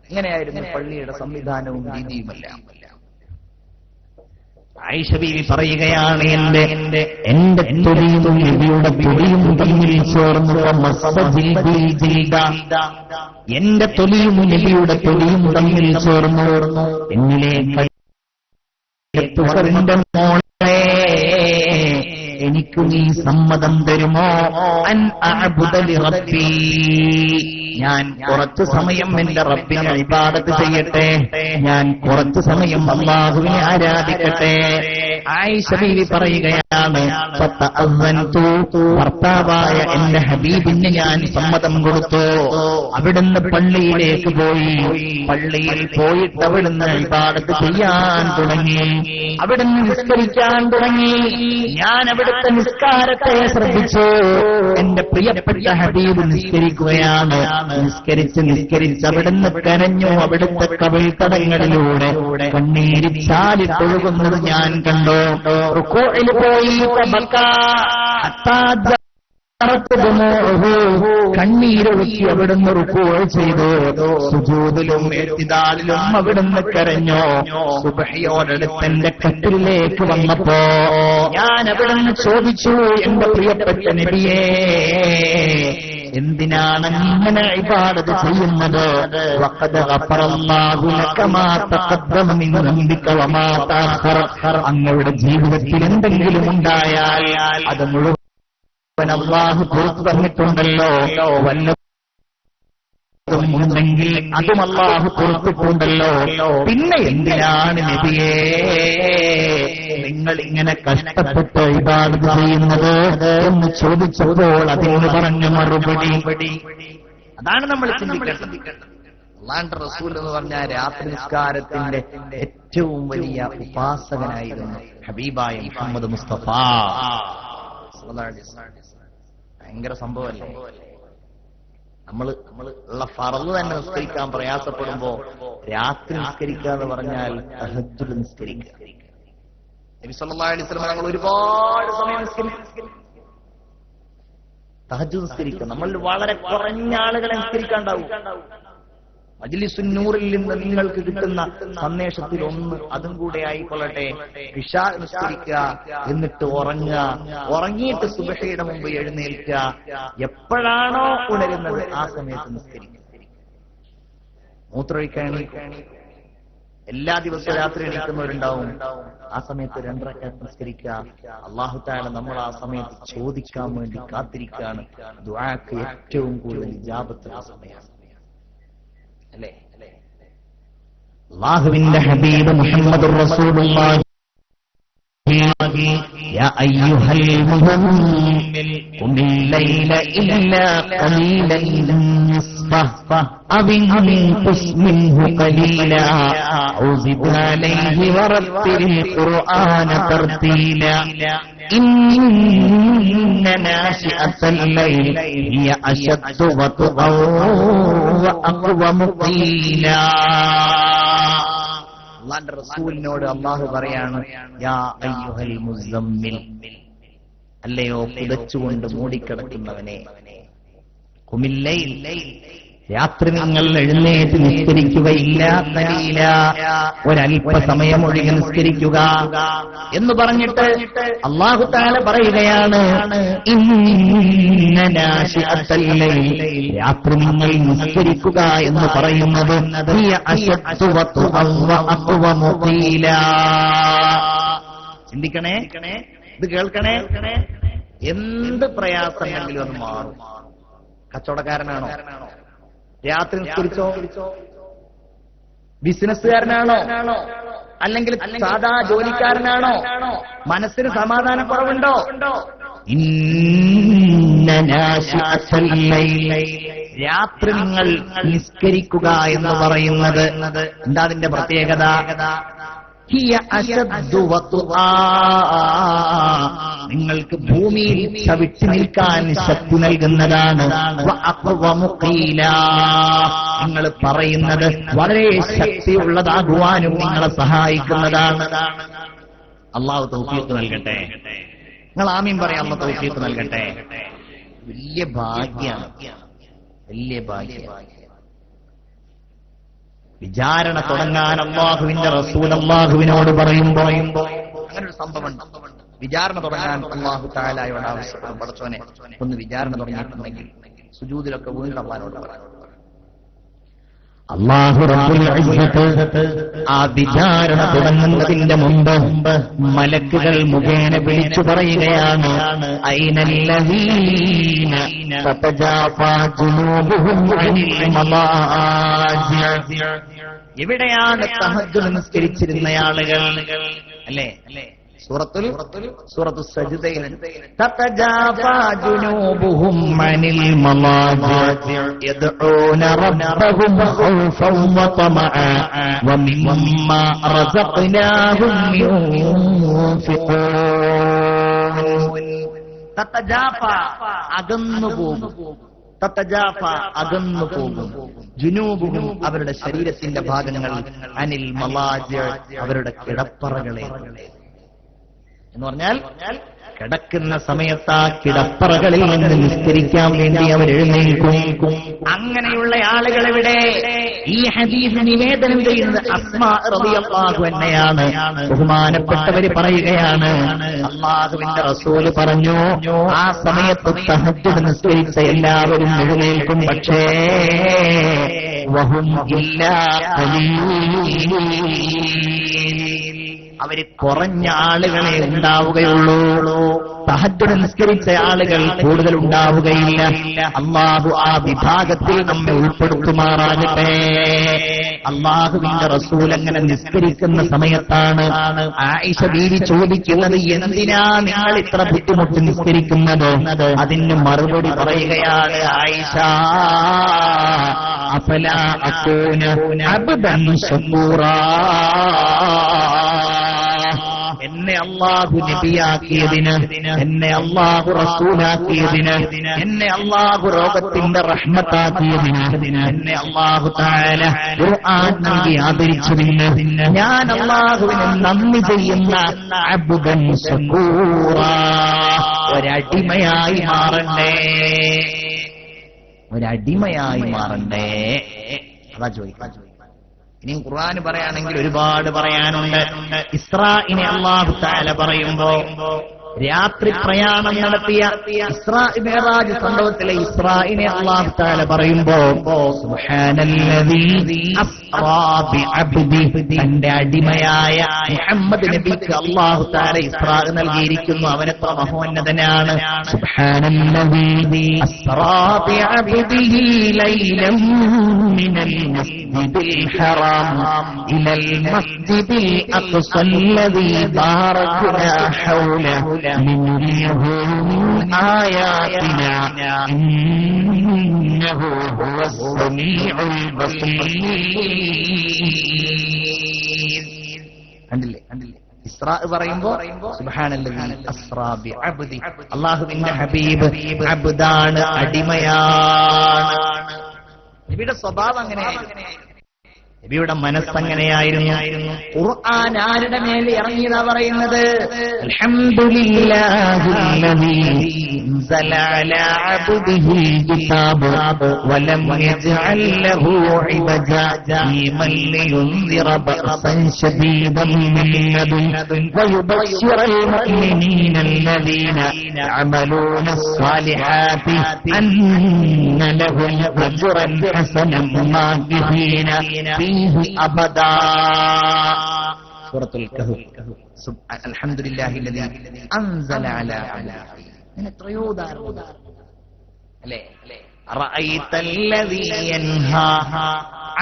ഇങ്ങനെയായിരുന്നു പള്ളിയുടെ സംവിധാനവും രീതിയുമെല്ലാം. ആയിഷ ബീവി പറയുകയാണ്, എന്റെ തൊലിയും നബിയുടെ തൊലിയും തമ്മിൽ ചേർന്നു. എന്റെ തൊലിയും നബിയുടെ തൊലിയും തമ്മിൽ ചേർന്നു. എന്നിലേക്ക് എനിക്ക് നീ സമ്മതം തരുമോ? അൻ അഅ്ബുദ ലിറബ്ബി, ഞാൻ കുറച്ചു സമയം എന്റെ റബ്ബിനെ ഇബാദത്ത് ചെയ്യട്ടെ, ഞാൻ കുറച്ചു സമയം അല്ലാഹുവിനെ ആരാധിക്കട്ടെ. ആയിഷ ബീവി പറയുകയാണ്, ഭർത്താവായ എന്റെ ഹബീബിന് ഞാൻ സമ്മതം കൊടുത്തു. അവിടുന്ന് പള്ളിയിലേക്ക് പോയി. പള്ളിയിൽ പോയിട്ട് അവിടുന്ന് ഇബാദത്ത് ചെയ്യാൻ തുടങ്ങി, അവിടുന്ന് നിസ്കരിക്കാൻ തുടങ്ങി. ഞാൻ അവിടുത്തെ നിസ്കാരത്തെ ശ്രദ്ധിച്ചു. എന്റെ പ്രിയപ്പെട്ട ഹബീബ് നിസ്കരിക്കുകയാണ്. നിസ്കരിച്ച് അവിടുന്ന് കരഞ്ഞു. അവിടുത്തെ കവിൾത്തടങ്ങളിലൂടെ കണ്ണീര് ചാലിട്ടൊഴുകുന്നത് ഞാൻ കണ്ടു. റുകൂഇൽ പോയി കണ്ണീരൊഴുക്കി അവിടുന്ന് റുകൂഅ് ചെയ്തു. സുജൂദിലും ഇഅ്തിദാലിലും അവിടുന്ന് കരഞ്ഞു. സുബ്ഹിയോടടുത്ത് എന്റെ കട്ടിലേക്ക് വന്നപ്പോ ഞാൻ അവിടുന്ന് ചോദിച്ചു, എന്റെ പ്രിയപ്പെട്ട നബിയേ, എന്തിനാണ് ഇങ്ങനെ ഇബാദത്ത് ചെയ്യുന്നത്? വഖദ് ഗഫറല്ലാഹു ലക മാ തഖദ്ദമ മിൻ ദംബിക വമാ തഅഖറ. അങ്ങയുടെ ജീവിതത്തിൽ എന്തെങ്കിലും ഉണ്ടായാൽ അത് മുഴുവൻ അല്ലാഹു പുറത്തു തന്നിട്ടുണ്ടല്ലോ. വല്ലതും ഉണ്ടെങ്കിൽ അതും അല്ലാഹു പുറത്തിട്ടുണ്ടല്ലോ. പിന്നെ എന്തിനാണ് നബിയേ നിങ്ങൾ ഇങ്ങനെ കഷ്ടപ്പെട്ട് ഇബാദത്ത് ചെയ്യുന്നത് എന്ന് ചോദിച്ചപ്പോൾ അതിന് പറഞ്ഞ മറുപടി. അതാണ് നമ്മൾ ചിന്തിക്കേണ്ടത്. അല്ലാഹുവിന്റെ റസൂൽ എന്ന് പറഞ്ഞാൽ രാത്രി നിസ്കാരത്തിന്റെ ഏറ്റവും വലിയ ഉപാസകനായിരുന്നു ഹബീബായ മുഹമ്മദ് മുസ്തഫ. ഭയങ്കര സംഭവമല്ലേ? നമ്മള് ഉള്ള ഫർള് തന്നെ നിസ്കരിക്കാൻ പ്രയാസപ്പെടുമ്പോ രാത്രി നിസ്കരിക്കുക എന്ന് പറഞ്ഞാൽ തഹജ്ജുദ് നിസ്കരിക്കുക. നബി സല്ലല്ലാഹു അലൈഹി വസല്ലം ഞങ്ങൾ ഒരുപാട് സമയം തഹജ്ജുദ് നിസ്കരിക്കുക. നമ്മൾ വളരെ കുറഞ്ഞ ആളുകളെ നിസ്കരിക്കാണ്ടാവും. മജ്ലിസുൻ നൂറിൽ നിന്ന് നിങ്ങൾക്ക് കിട്ടുന്ന സന്ദേശത്തിൽ ഒന്ന് അതും കൂടെ ആയിക്കൊള്ളട്ടെ. ഇശാ നിസ്കരിക്കുക, എന്നിട്ട് ഉറങ്ങുക, ഉറങ്ങിയിട്ട് സുബ്ഹിയുടെ മുമ്പ് എഴുന്നേൽക്കുക. എപ്പോഴാണോ ഉണരുന്നത് ആ സമയത്ത് നിസ്കരിക്കുക. മൂത്രമൊഴിക്കാൻ എല്ലാ ദിവസവും രാത്രി എണീക്കുന്നവരുണ്ടാവും. ആ സമയത്ത് 2 റക്അത്ത് നിസ്കരിക്കുക. അല്ലാഹു തആല നമ്മൾ ആ സമയത്ത് ചോദിക്കാൻ വേണ്ടി കാത്തിരിക്കുകയാണ്. ദുആക്ക് ഏറ്റവും കൂടുതൽ ഇജാബത്തുള്ള സമയമാണ് അല്ലേ? അല്ലാഹുവിന്റെ ഹബീബ് മുഹമ്മദുർ റസൂലുള്ളാഹി യാ അയ്യുഹൽ മുസമ്മിൽ ഖുമിൽ ലൈല ഇല്ലാ ഖലീലൻ നിസ്ഫഹ അവ്ഇൻഖുസ് മിൻഹു ഖലീലാ ഔ സിദ് അലൈഹി വറത്തിൽ ഖുർആന തർതീലാ ഇന്ന നാശിഅത്തൽ ലൈൽ ഹിയ അശദ്ദു വത്ഖൻ വഅഖ്വമു ഖീലാ. അല്ലാഹുവിന്റെ റസൂലിനോട് അല്ലാഹു പറയാണ്, യാ അയ്യുഹൽ മുസമ്മിൽ, അല്ലയോ പുതച്ചുകൊണ്ട് മൂടിക്കിടക്കുന്നവനെ, ഖുമിൽ ലൈൽ, രാത്രി നിങ്ങൾ എഴുന്നേറ്റ് നിസ്കരിക്കുകയില്ല, ഖലീല, ഒരല്പസമയം ഒഴികെ നിസ്കരിക്കുക എന്ന് പറഞ്ഞിട്ട് അല്ലാഹു തആല പറയുകയാണ്, ഇന്ന നാശിഅത്തൽ ലൈൽ, രാത്രി നിങ്ങൾ നിസ്കരിക്കുക എന്ന് പറയുന്നത് ഹിയ അശദ്ദു വത്വഅൻ വഅഖ്വമു ഖീല. ചിന്തിക്കണേ, ഇത് കേൾക്കണേ. എന്ത് പ്രയാസമെങ്കിലും അത് മാറും. കച്ചവടക്കാരനാണോ? രാത്രി നിസ്കരിച്ചോ? ബിസിനസ്സുകാരനാണോ? അല്ലെങ്കിൽ സാധാ ജോലിക്കാരനാണോ? മനസ്സിന് സമാധാനക്കുറവുണ്ടോ? രാത്രി നിങ്ങൾ നിസ്കരിക്കുക എന്ന് പറയുന്നത് എന്താ അതിന്റെ പ്രത്യേകത? നിങ്ങൾക്ക് ഭൂമിയിൽ ചവിട്ടി നിൽക്കാൻ ശക്തി നൽകുന്നതാണ്. നിങ്ങൾ പറയുന്നത് വളരെ ശക്തിയുള്ളതാകുവാനും നിങ്ങളെ സഹായിക്കുന്നതാണ്. അല്ലാഹു തൗഫീഖ് നൽകട്ടെ. നിങ്ങൾ ആമീൻ പറയാം. അല്ലാഹു തൗഫീഖ് നൽകട്ടെ. വലിയ ഭാഗ്യാണ്, വലിയ ഭാഗ്യം. വിചാരണ തുടങ്ങാൻ അല്ലാഹുവിന്റെ റസൂൽ അല്ലാഹുവിനോട് പറയുമ്പോ അങ്ങനെ ഒരു സംഭവം, വിചാരണ തുടങ്ങാൻ അല്ലാഹു തആലയോട് ആവശ്യപ്പെടും, പടച്ചോനെ ഒന്ന് വിചാരണ തുടങ്ങിയിട്ടുണ്ടെങ്കിൽ സുജൂദിലൊക്കെ വീണ്ടും അല്ലാഹുവോട് പറയും. അല്ലാഹു റബ്ബുൽ ഇസ്സത്ത് ആ വിചാരണ തുടങ്ങുന്നതിന്റെ മുമ്പ് മലക്കുകൾ മുഖേന വിളിച്ചു പറയുകയാണ്, ഐനല്ലദീന തതജാഫാ ജുനൂബുഹും അനിൽ മളാജി. എവിടെയാണ് തഹജ്ജുദ് നിസ്കരിച്ചിരുന്ന ആളുകൾ? അല്ലേ സൂറത്തു സജ്ദയിൽ തതജാഫാ ജുനൂബുഹും അനിൽ മളാജി യദ്ഊന റബ്ബഹും ഖൗഫൻ വതമഅ വമിമ്മാ റസഖ്നാഹും യുൻഫിഖൂൻ. തതജാഫ അകന്നു പോകും, തതജാഫ അകന്നു പോകും, ജുനൂബുഹും അവരുടെ ശരീരത്തിന്റെ ഭാഗങ്ങൾ, അനിൽ മളാജി അവരുടെ കിടപ്പറകളെ. എന്ന് പറഞ്ഞാൽ കിടക്കുന്ന സമയത്ത് ആ കിടപ്പറകളിൽ നിന്ന് നിസ്കരിക്കാൻ വേണ്ടി അവർ എഴുന്നേൽക്കും. അങ്ങനെയുള്ള ആളുകൾ ഇവിടെ ഈ ഹദീസ് നിവേദനം ചെയ്യുന്നത് അസ്മാ റളിയല്ലാഹു അൻഹയാണ്. ബഹുമാനപ്പെട്ടവര് പറയുകയാണ്, അല്ലാഹുവിന്റെ റസൂല് പറഞ്ഞു, ആ സമയത്ത് തഹജ്ജുദ് നിസ്കരിച്ച എല്ലാവരും എഴുന്നേൽക്കും, പക്ഷേ വഹും ഇല്ലാ ഖലീൽ, അവര് കുറഞ്ഞ ആളുകളെ ഉണ്ടാവുകയുള്ളൂ. തഹജ്ജുദ് നിസ്കരിച്ച ആളുകൾ കൂടുതൽ ഉണ്ടാവുകയില്ല. അല്ലാഹു ആ വിഭാഗത്തിൽ നമ്മെ ഉൾപ്പെടുത്തുമാറാകട്ടെ. അല്ലാഹുവിന്റെ റസൂൽ അങ്ങനെ നിസ്കരിക്കുന്ന സമയത്താണ് ആയിഷ ബീവി ചോദിക്കുന്നത്, എന്തിനാ നിങ്ങൾ ഇത്ര ബുദ്ധിമുട്ട് നിസ്കരിക്കുന്നത്? അതിന് മറുപടി പറയുകയാണ് ആയിഷ, അഫലാ അകൂന അബ്ദൻ ശകൂറാ, എന്നെ അല്ലാഹു നബിയാക്കിയതിന്, എന്നെ അല്ലാഹു റസൂലാക്കിയതിന്, എന്നെ അല്ലാഹു ലോകത്തിന്റെ റഹ്മത്താക്കിയതിന്, എന്നെ അല്ലാഹു തആല ഖുർആൻ നൽകി ആദരിച്ചതിന് ഞാൻ അല്ലാഹുവിന് നന്ദി ചെയ്യുന്ന അബ്ദൻ ശകൂറാ, ഒരടിമയായി മാറണ്ടേ, ഒരടിമയായി മാറണ്ടേ. അതാ ചോദിക്കാം. ഇനിയും ഖുർആൻ പറയാണെങ്കിൽ ഒരുപാട് പറയാനുണ്ട്. ഇസ്രാഇനെ അല്ലാഹു തആല പറയുമ്പോ രാത്രി പ്രയാണം നടത്തിയ ഇസ്രാ മിഅ്റാജ് സംഭവത്തിലെ ഇസ്രാഇനെ അല്ലാഹു തആല പറയുമ്പോ സുബ്ഹാനല്ലദീ അസ്റാ ബിഅബ്ദി, തന്റെ അടിമയായ മുഹമ്മദ് നബിക്ക് അല്ലാഹു തആല ഇസ്രാ നൽകിയിരിക്കുന്നു. അവനെത്ര മഹോന്നതനാണ്. സുബ്ഹാനല്ലദീ അസ്റാ ബിഅബ്ദിഹി ലൈലൻ മിനൽ മസ്ജിദിൽ ഹറാം ഇലൽ മസ്ജിദിൽ അഖ്സല്ലദീ ബാറക്നാ ഹൗലഹു لنريه من آياتنا إنه هو السميع البصير. കണ്ടില്ലേ? ഇസ്രാ പറയുമ്പോ സുബ്ഹാനല്ലദീ അസ്റാ ബിഅബ്ദി, അല്ലാഹുവിന്റെ ഹബീബ് അബ്ദാണ്, അടിമയാണ്. നബിയുടെ സ്വഭാവം അങ്ങനെയായിരുന്നു. നബിയുടെ മനസ്സങ്ങനെയായിരുന്നു. ഖുർആൻ ആരുടെ മേൽ ഇറങ്ങിയതാ പറയുന്നത്? അൽഹംദുലില്ലാഹില്ലദീ അൻസല അലാ അബ്ദിഹിൽ കിതാബ വലം യജ്അൽ ലഹു ഇവജാ ഖീമൻ ലിയുൻദിറ ബഅസൻ ശദീദൻ മിൻ ലദുൻ വയുബശ്ശിറൽ മുഅ്മിനീന അല്ലദീന യഅമലൂന സ്വാലിഹാത്തി അന്ന ലഹും അജ്റൻ ഹസനൻ മാഖിഹീന അബദാ. സൂറത്തുൽ കഹ്ഫ്. അൽഹംദുലില്ലാഹില്ലദീ അൻസല അലാ അബ്ദിഹി. എത്രയോ ഉദാഹരണം അല്ലേ? റഅയ്തല്ലദീ യൻഹാ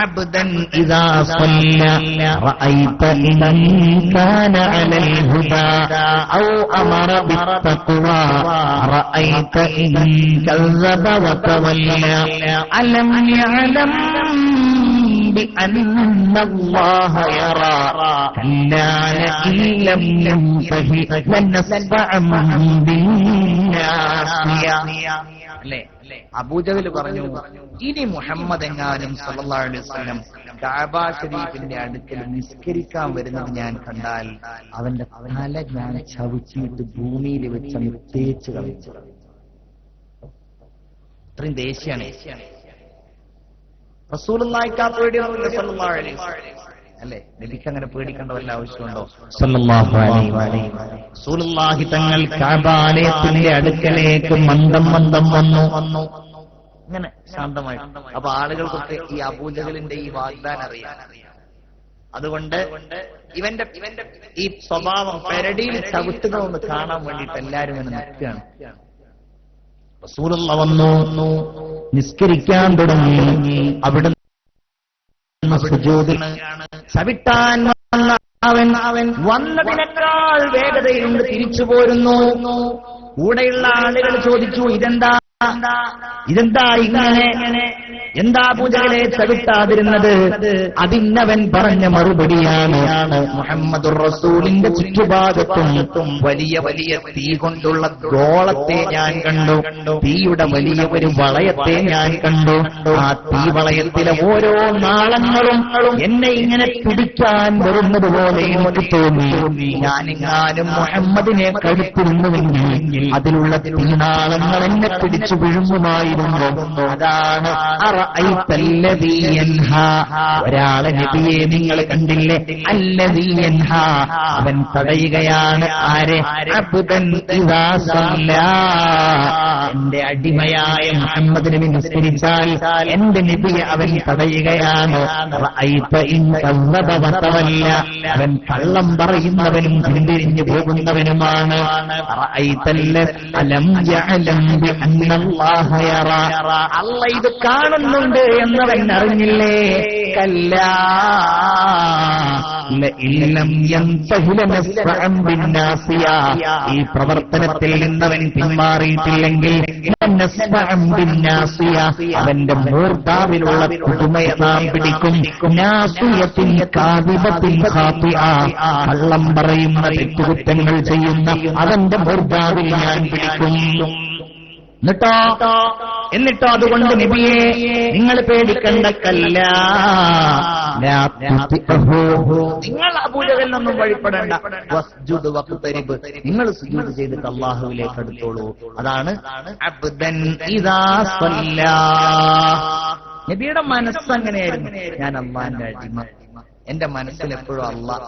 അബ്ദൻ ഇദാ സ്വല്ല റഅയ്ത ഇൻ കാന അലൽ ഹുദാ ഔ അമറ ബിത്തഖ്വാ റഅയ്ത ഇൻ കസ്സബ വതവല്ല അലം യഅലം بأن الله يرى كلا لئن لم ينته لنسفعا بالناصية. അല്ലേ? അബൂജഹൽ പറഞ്ഞു, ഇനി മുഹമ്മദ് എങ്ങാനും സല്ലല്ലാഹു അലൈഹി വസല്ലം കഅബ ശരീഫിന്റെ അടുക്കൽ നിസ്കരിക്കാൻ വരുന്നത് ഞാൻ കണ്ടാൽ അവന്റെ തല ഞാൻ ചവിട്ടിയിട്ട് ഭൂമിയിൽ വെച്ച് തേച്ച് കളിച്ചു. ഇത്രയും ദേഷ്യാണ്. റസൂലുള്ളാഹിക്ക് ആ പേടിയൊന്നുമില്ല സല്ലല്ലാഹു അലൈഹി വസല്ലം. അല്ലേ? നബിക്ക് അങ്ങനെ പേടിക്കേണ്ട വല്ല ആവശ്യമുണ്ടോ? സല്ലല്ലാഹു അലൈഹി വസല്ലം. റസൂലുള്ളാഹി തങ്ങൾ കഅബാലയത്തിന്റെ അടുക്കലേക്ക് മന്ദം മന്ദം വന്നു. ഇങ്ങനെ ശാന്തമായി. അപ്പൊ ആളുകൾക്കൊക്കെ ഈ അബൂജഹലിന്റെ ഈ വാഗ്ദാനം അറിയാം. അതുകൊണ്ട് ഇവന്റെ ഈ സ്വഭാവം പെരടിയിൽ ചവിട്ടുക ഒന്ന് കാണാൻ വേണ്ടിയിട്ട് എല്ലാരും ഇങ്ങനെ നിൽക്കുകയാണ്. റസൂലുള്ള വന്നു, നിസ്കരിക്കാൻ തുടങ്ങി. അവിടെ സുജൂദിൽ ചവിട്ടാൻ വന്ന അവൻ വന്നതിനേക്കാൾ വേഗതയിലുണ്ട് തിരിച്ചു പോരുന്നു. കൂടെയുള്ള ആളുകൾ ചോദിച്ചു, ഇതെന്താ ഇങ്ങനെ, എന്താ അബൂജഹലെ ചവിട്ടാതിരുന്നത്? അതിന്നവൻ പറഞ്ഞ മറുപടിയാണ്, മുഹമ്മദുർ റസൂലിന്റെ ചുറ്റുഭാഗത്തും വലിയ വലിയ തീ കൊണ്ടുള്ള ഗോളത്തെ ഞാൻ കണ്ടു. തീയുടെ വലിയ ഒരു വളയത്തെ ഞാൻ കണ്ടു. ആ തീ വളയത്തിലെ ഓരോ നാളങ്ങളും എന്നെ ഇങ്ങനെ പിടിക്കാൻ വരുന്നത് പോലെ എനിക്ക് തോന്നി. ഞാനെങ്ങാനും മുഹമ്മദിനെ കഴുത്തിരുന്നുവെങ്കിൽ അതിലുള്ള തീനാളങ്ങൾ എന്നെ പിടിച്ചു വിഴുങ്ങുമായിരുന്നു. അതാണ് അറഅയ്തല്ലദീ യൻഹാ. ഒരാളെ നബിയെ നിങ്ങൾ കണ്ടില്ലേ? അല്ലദീ യൻഹാ, അവൻ തടയുകയാണ്. ആരെ? അബ്ദൻ ഇദാ സല്ലാ. എന്റെ അടിമയായ മുഹമ്മദ് നബി നിസ്കരിച്ചാൽ എന്റെ നബിയെ അവൻ തടയുകയാണ്. റഅയ്ത ഇൻ കസ്സബ വതവല്ല, അവൻ കള്ളം പറയുന്നവനും പിന്തിരിഞ്ഞു പോകുന്നവനുമാണ്. അലം യഅലം ബിഅന്ന അല്ലാഹ യറാ, അല്ലാഹ് ഇത് കാണുന്നുണ്ട് എന്നവൻ അറിഞ്ഞില്ലേ? കല്ലാ ലഇല്ലം യൻതഹി ലനസ്ഫഅൻ ബിന്നാസിയ. ഈ പ്രവർത്തനത്തിൽ നിന്നവൻ പിന്മാറിയിട്ടില്ലെങ്കിൽ ലനസ്ഫഅൻ ബിന്നാസിയ, അവന്റെ മൂർധാവിലുള്ള പുതുമയെ നാം പിടിക്കും. നാസിയത്തിൻ കാദിബത്തിൻ ഖാതിഅ, കള്ളം പറയുന്ന തെറ്റുകുറ്റങ്ങൾ ചെയ്യുന്ന അവന്റെ മൂർധാവിൽ ഞാൻ പിടിക്കും. എന്നിട്ടോ അതുകൊണ്ട് നബിയെ നിങ്ങൾ പേടിക്കണ്ട. കല്ല, നിങ്ങൾ അബൂജഹലിനൊന്നും വഴിപ്പെടേണ്ട. വസ്ജുദ് വഖ്തരിബ്, നിങ്ങൾ സുജൂദ് ചെയ്തിട്ട് അല്ലാഹുവിലേക്ക് അടുത്തോളൂ. അതാണ് അബ്ദൻ ഇദാ സല്ലാ. നബിയുടെ മനസ്സങ്ങനെയായിരുന്നു. ഞാൻ അല്ലാഹുവിന്റെ അടിമ, എന്റെ മനസ്സിൽ എപ്പോഴും അല്ലാഹ്.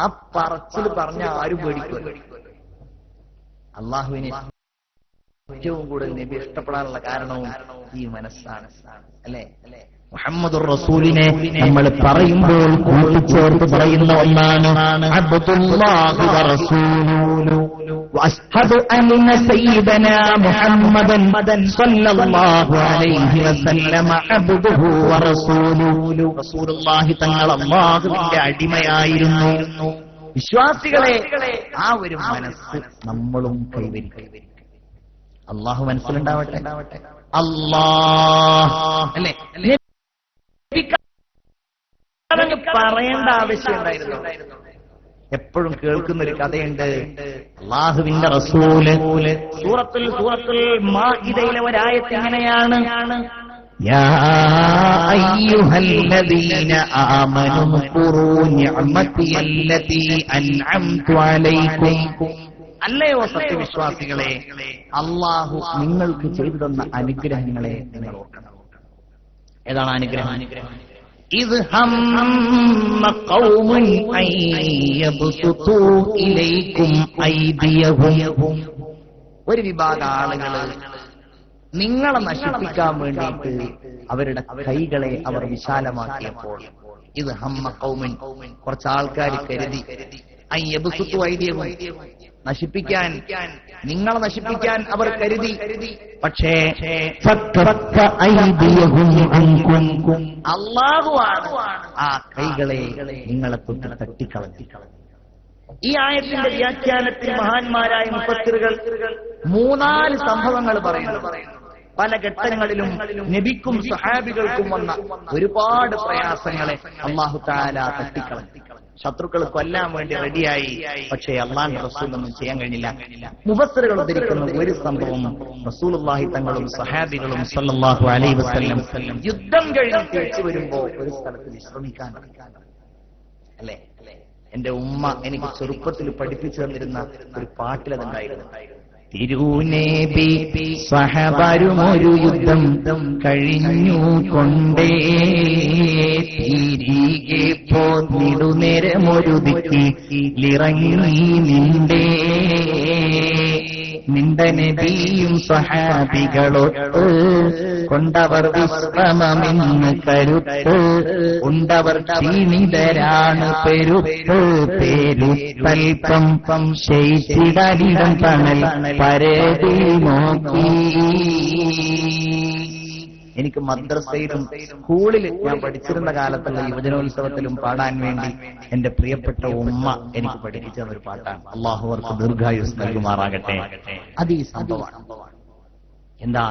ആ പറച്ചിൽ പറഞ്ഞ ആരും പേടിക്കുമല്ലോ. അല്ലാഹുവിനെ ഏറ്റവും കൂടുതൽ നബി ഇഷ്ടപ്പെടാനുള്ള കാരണവും ഈ മനസ്സാണ്. അല്ലേ? മുഹമ്മദുർ റസൂലിനെ നമ്മൾ പറയുമ്പോൾ കൂട്ടിച്ചേർത്ത് പറയുന്ന ഒന്നാണ് അബ്ദുല്ലാഹി വറസൂലുഹു വഅശ്ഹദു അന്ന സയ്യിദനാ മുഹമ്മദൻ സ്വല്ലല്ലാഹു അലൈഹി വസല്ലമ അബ്ദുഹു വറസൂലുഹു. റസൂലുള്ളാഹി തങ്ങൾ അല്ലാഹുവിന്റെ അടിമയായിരുന്നു. വിശ്വാസികളെ, ആ ഒരു മനസ്സ് നമ്മളും കൈവരിക്കും. അള്ളാഹു മനസ്സിലുണ്ടാവട്ടെ. അല്ലേ? പറയേണ്ട ആവശ്യമുണ്ടായിരുന്നു. എപ്പോഴും കേൾക്കുന്നൊരു കഥയുണ്ട്. അള്ളാഹുവിന്റെ റസൂല് സൂറത്തുൽ മാഇദയിലെ ഒരായത്ത് എങ്ങനെയാണ്? യാ അയ്യുഹല്ലദീന ആമനൂ ഖുറൂ നിഅമതിയല്ലതീ അൻഅംതു അലൈക്കും. അല്ലയോ സത്യവിശ്വാസികളെ, അല്ലാഹു നിങ്ങൾക്ക് ചെയ്തു തന്ന അനുഗ്രഹങ്ങളെ നിങ്ങൾ ഓർക്കണം. ഏതാണ് അനുഗ്രഹം? ഇദ് ഹമ്മ ഖൗമുൻ അൻ യബ്സുതു ഇലൈക്കും ഐദിയഹും. ഒരു വിഭാഗം ആളുകൾ നിങ്ങളെ നശിപ്പിക്കാൻ വേണ്ടിയിട്ട് അവരുടെ കൈകളെ അവർ വിശാലമാക്കിയപ്പോൾ, ഇത് ഹമ്മ ഖൗമുൻ, കുറച്ച് ആൾക്കാർ കരുതി, അൻ യബ്സുതു ഐദിയഹും, നശിപ്പിക്കാൻ, നിങ്ങളെ നശിപ്പിക്കാൻ അവർ കരുതി. പക്ഷേ അല്ലാഹുവാണ് ആ കൈകളെ നിങ്ങളെ തൊട്ട് തട്ടിക്കളഞ്ഞു. ഈ ആയത്തിന്റെ വ്യാഖ്യാനത്തിൽ മഹാന്മാരായ മുഫസ്സിറുകൾ 3-4 സംഭവങ്ങൾ പറയുന്നു. പല ഘട്ടങ്ങളിലും നബിക്കും സഹാബികൾക്കും വന്ന ഒരുപാട് പ്രയാസങ്ങളെ അല്ലാഹു തആല തട്ടിക്കളഞ്ഞു. ശത്രുക്കൾ കൊല്ലാൻ വേണ്ടി റെഡിയായി, പക്ഷേ അല്ലാഹുവിന്റെ റസൂലിനൊന്നും ചെയ്യാൻ കഴിഞ്ഞില്ല. മുഫസ്സിറുകൾ ഉദ്ധരിക്കുന്ന ഒരു സംഭവം, റസൂലുള്ളാഹി തങ്ങളും സഹാബികളും സല്ലല്ലാഹു അലൈഹി വസല്ലം യുദ്ധം കഴിഞ്ഞ് തിരിച്ചു വരുമ്പോൾ ഒരു സ്ഥലത്ത് വിശ്രമിക്കാൻ അല്ലേ. എന്റെ ഉമ്മ എനിക്ക് ചെറുപ്പത്തിൽ പഠിപ്പിച്ചു തന്നിരുന്ന ഒരു പാട്ടിലതുണ്ടായിരുന്നു. തിരുനബി സഹബരുമൊരു യുദ്ധം കഴിഞ്ഞു കൊണ്ടേ തിരികെ പോന്നിടുനേരമൊരു ദിക്കിലിറങ്ങി നിന്റെ നബിയും സഹാബികളൊട്ട് കൊണ്ടവർ വിശ്രമമെന്ന് കരുത്ത് ഉണ്ടവർ ക്ഷീണിതരാണ് പെരുത്ത് തൽപ്പം ശൈത്തിടലിടം തണൽ പരതി നോക്കി. എനിക്ക് മദ്രസയിലും സ്കൂളിൽ ഞാൻ പഠിച്ചിരുന്ന കാലത്തുള്ള യുവജനോത്സവത്തിലും പാടാൻ വേണ്ടി എന്റെ പ്രിയപ്പെട്ട ഉമ്മ എനിക്ക് പഠിപ്പിച്ച ഒരു പാട്ടാണ്. അല്ലാഹു അവർക്ക് ദീർഘായുസ് നൽകുമാറാകട്ടെ. അത് ഈ സംഭവമാണ്. എന്താ?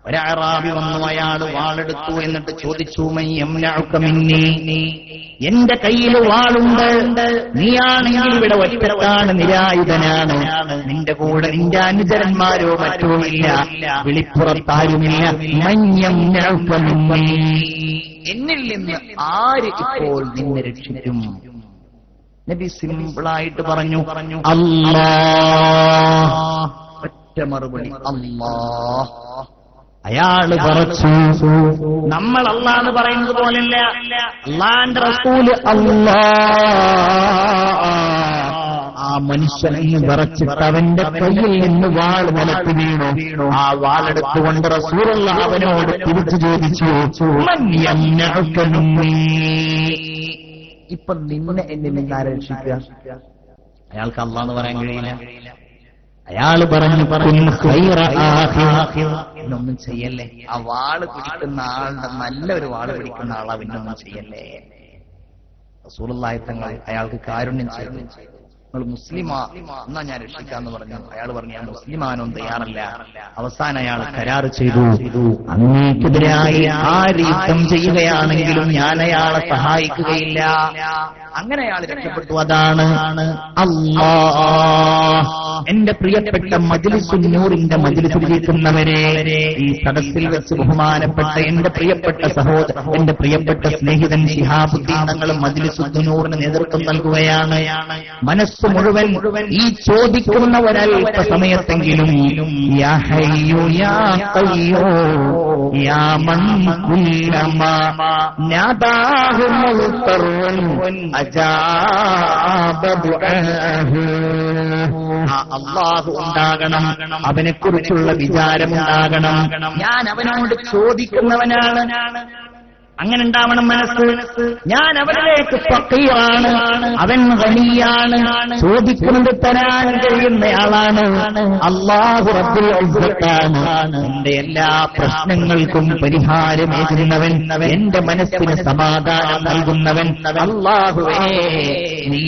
ഒരഅറാബി വന്നു, അയാൾ വാളെടുത്തു, എന്നിട്ട് ചോദിച്ചു, മയ്യംനഉക മിന്നീ, എന്റെ കയ്യിൽ വാളുണ്ട്, നീയാണെങ്കിൽ ഇവിടെ ഒറ്റക്കാണ്, നിരായുധനാണ്, നിന്റെ കൂടെ നിന്റെ അനുചരന്മാരോ മറ്റോ ഇല്ല, വിളിപ്പുറത്താരുമില്ല, മയ്യംനഉക മിന്നീ, എന്നിൽ നിന്ന് ആര് ഇപ്പോൾ നിന്നെ രക്ഷിക്കും? നബി സിമ്പിളായിട്ട് പറഞ്ഞു, അല്ലാഹ്. ഒറ്റ മറുപടി, അല്ലാഹ്. അയാള് പറച്ചു, നമ്മൾ അല്ലാഹ് എന്ന് പറയുന്നത് പോലെയല്ല, അല്ലാഹുവിന്റെ റസൂല് അല്ലാഹ്. ആ മനുഷ്യനെന്ന് വിറച്ചിട്ട് അവന്റെ കയ്യിൽ നിന്ന് വാൾ നിലത്ത് വീണു. ആ വാളെടുത്തുകൊണ്ട് റസൂലുള്ളാഹി അവനോട് തിരിച്ചു ചോദിച്ചു, ഇപ്പൊ നിന്നെ എന്നിൽ നിന്ന് ആരെ രക്ഷിക്കുക? അയാൾക്ക് അല്ലാഹ് എന്ന് പറയാൻ കഴിയില്ല. അയാൾ പറഞ്ഞു, എന്നൊന്നും ചെയ്യല്ലേ, ആ വാള് പിടിക്കുന്ന ആളുടെ നല്ലൊരു വാള് പിടിക്കുന്ന ആളാ, പിന്നൊന്നും ചെയ്യല്ലേ. റസൂലുള്ളാഹി തങ്ങൾ അയാൾക്ക് കാരുണ്യം ചെയ്തു. നിങ്ങൾ മുസ്ലിമാ എന്നാ ഞാൻ രക്ഷിക്കാന്ന് പറഞ്ഞു. അയാൾ പറഞ്ഞു, ഞാൻ മുസ്ലിമാനൊന്നും തയ്യാറല്ല. അവസാനം അയാൾ കരാറ് ചെയ്തു, അങ്ങേക്കെതിരായി ആര് യുദ്ധം ചെയ്യുകയാണെങ്കിലും ഞാൻ അയാളെ സഹായിക്കുകയില്ല. അങ്ങനെ അയാൾ രക്ഷപ്പെട്ടു. അതാണ് അല്ലാഹ്. എന്റെ പ്രിയപ്പെട്ട മജ്ലിസുൻ നൂറിന്റെ മജ്ലിസിൽ ഇരിക്കുന്നവരെ, ഈ സദസ്സിൽ വെച്ച് ബഹുമാനപ്പെട്ട എന്റെ പ്രിയപ്പെട്ട സഹോദരൻ, എന്റെ പ്രിയപ്പെട്ട സ്നേഹിതൻ ശിഹാബുദ്ദീൻ തങ്ങൾ മജ്ലിസുൻ നൂറിന് നേതൃത്വം നൽകുകയാണ്. മനസ്സ് മുഴുവൻ ഈ ചോദിക്കുന്ന ഒരൽപ്പ സമയത്തെങ്കിലും യാ ഹയ്യു യാ ഖയ്യൂം യാ മൻ കുല്ലമാ നാദാഹു മുൽതറുൻ അജാബ ദുആഹു. അല്ലാഹു ഉണ്ടാകണം, അവനെക്കുറിച്ചുള്ള വിചാരമുണ്ടാകണം. ഞാൻ അവനോട് ചോദിക്കുന്നവനാണ്, അങ്ങനെ ഉണ്ടാവണം മനസ്സ്. ഞാൻ അവനിലേക്ക് ഫഖീറാണ്, അവൻ ഗനിയാണ്, ചോദിക്കുന്നത് തരാൻ കഴിയുന്നയാളാണ്. അല്ലാഹു റബ്ബുൽ ഇസ്സത്താണ്, എന്റെ എല്ലാ പ്രശ്നങ്ങൾക്കും പരിഹാരമേകുന്നവൻ, എന്റെ മനസ്സിന് സമാധാനം നൽകുന്നവൻ. അല്ലാഹുവേ, നീ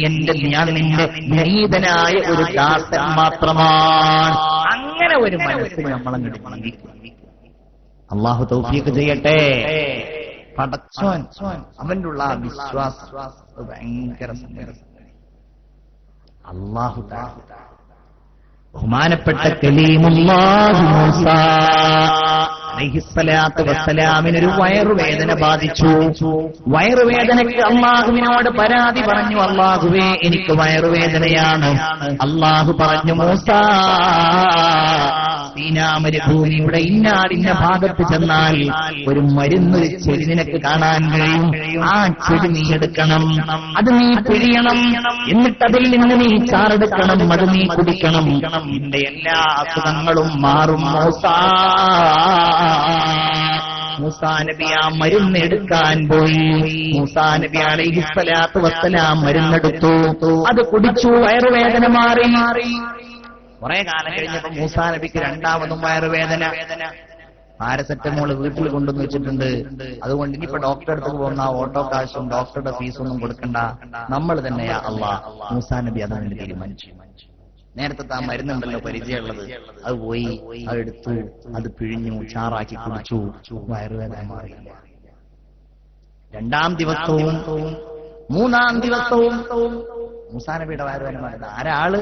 ഞാൻ നിന്റെ നീതനായ ഒരു ദാസൻ മാത്രമാണ്. അങ്ങനെ ഒരു മനസ്സിന് നമ്മളങ്ങോട്ട് നൽകി. അല്ലാഹു തൗഫീഖ് ചെയ്യട്ടെ. പടച്ചോൻ അവന്റെ ഉള്ള ആ വിശ്വാസം ഭയങ്കര അല്ലാഹു തആല ബഹുമാനപ്പെട്ട കലീമുല്ലാഹി മൂസ അലൈഹിസ്സലാത്തു വസ്സലാമിനൊരു വയറുവേദന ബാധിച്ചു. വയറുവേദനയ്ക്ക് അല്ലാഹുവിനോട് പരാതി പറഞ്ഞു, അല്ലാഹുവേ എനിക്ക് വയറുവേദനയാണ്. അല്ലാഹു പറഞ്ഞു, മൂസാ സീനാമരുഭൂമിയുടെ ഇന്നാടിന്റെ ഭാഗത്ത് ചെന്നാൽ ഒരു മരുന്നൊരു ചെടി നിനക്ക് കാണാൻ കഴിയും. ആ ചെടി നീ എടുക്കണം, അത് നീ പിഴിയണം, എന്നിട്ടതിൽ നിന്ന് നീ ചാറെടുക്കണം, അത് നീ കുടിക്കണം. നിന്റെ എല്ലാ അസുഖങ്ങളും മാറും മൂസാ. മൂസാ നബി ആ മരുന്ന് എടുക്കാൻ പോയി. മൂസാ നബി അലൈഹിസ്സലാത്തു വസ്സലാം മരുന്നെടുത്തു, അത് കുടിച്ചു, വയറുവേദന മാറി. കുറെ കാലം കഴിഞ്ഞപ്പോ മൂസാ നബിക്ക് രണ്ടാമതും വയറുവേദന. പാരസെറ്റമോൾ വീട്ടിൽ കൊണ്ടുവന്ന് വെച്ചിട്ടുണ്ട്, അതുകൊണ്ട് ഇനിയിപ്പോ ഡോക്ടറെ അടുത്ത് പോകുന്ന ഓട്ടോ കാശും ഡോക്ടറുടെ ഫീസൊന്നും കൊടുക്കണ്ട, നമ്മൾ തന്നെയാ അല്ലാഹ്. മൂസാ നബി അതാണ് തീരുമാനിച്ചു. നേരത്തെ ആ മരുന്നുണ്ടല്ലോ പരിചയമുള്ളത്, അത് പോയി, അതെടുത്തു, അത് പിഴിഞ്ഞു, ചാറാക്കി കുടിച്ചു, വയറുവേദന മാറി. രണ്ടാം ദിവസവും മൂന്നാം ദിവസവും മൂസാ നബിയുടെ വയറുവേദന മാറി. ആരാള്?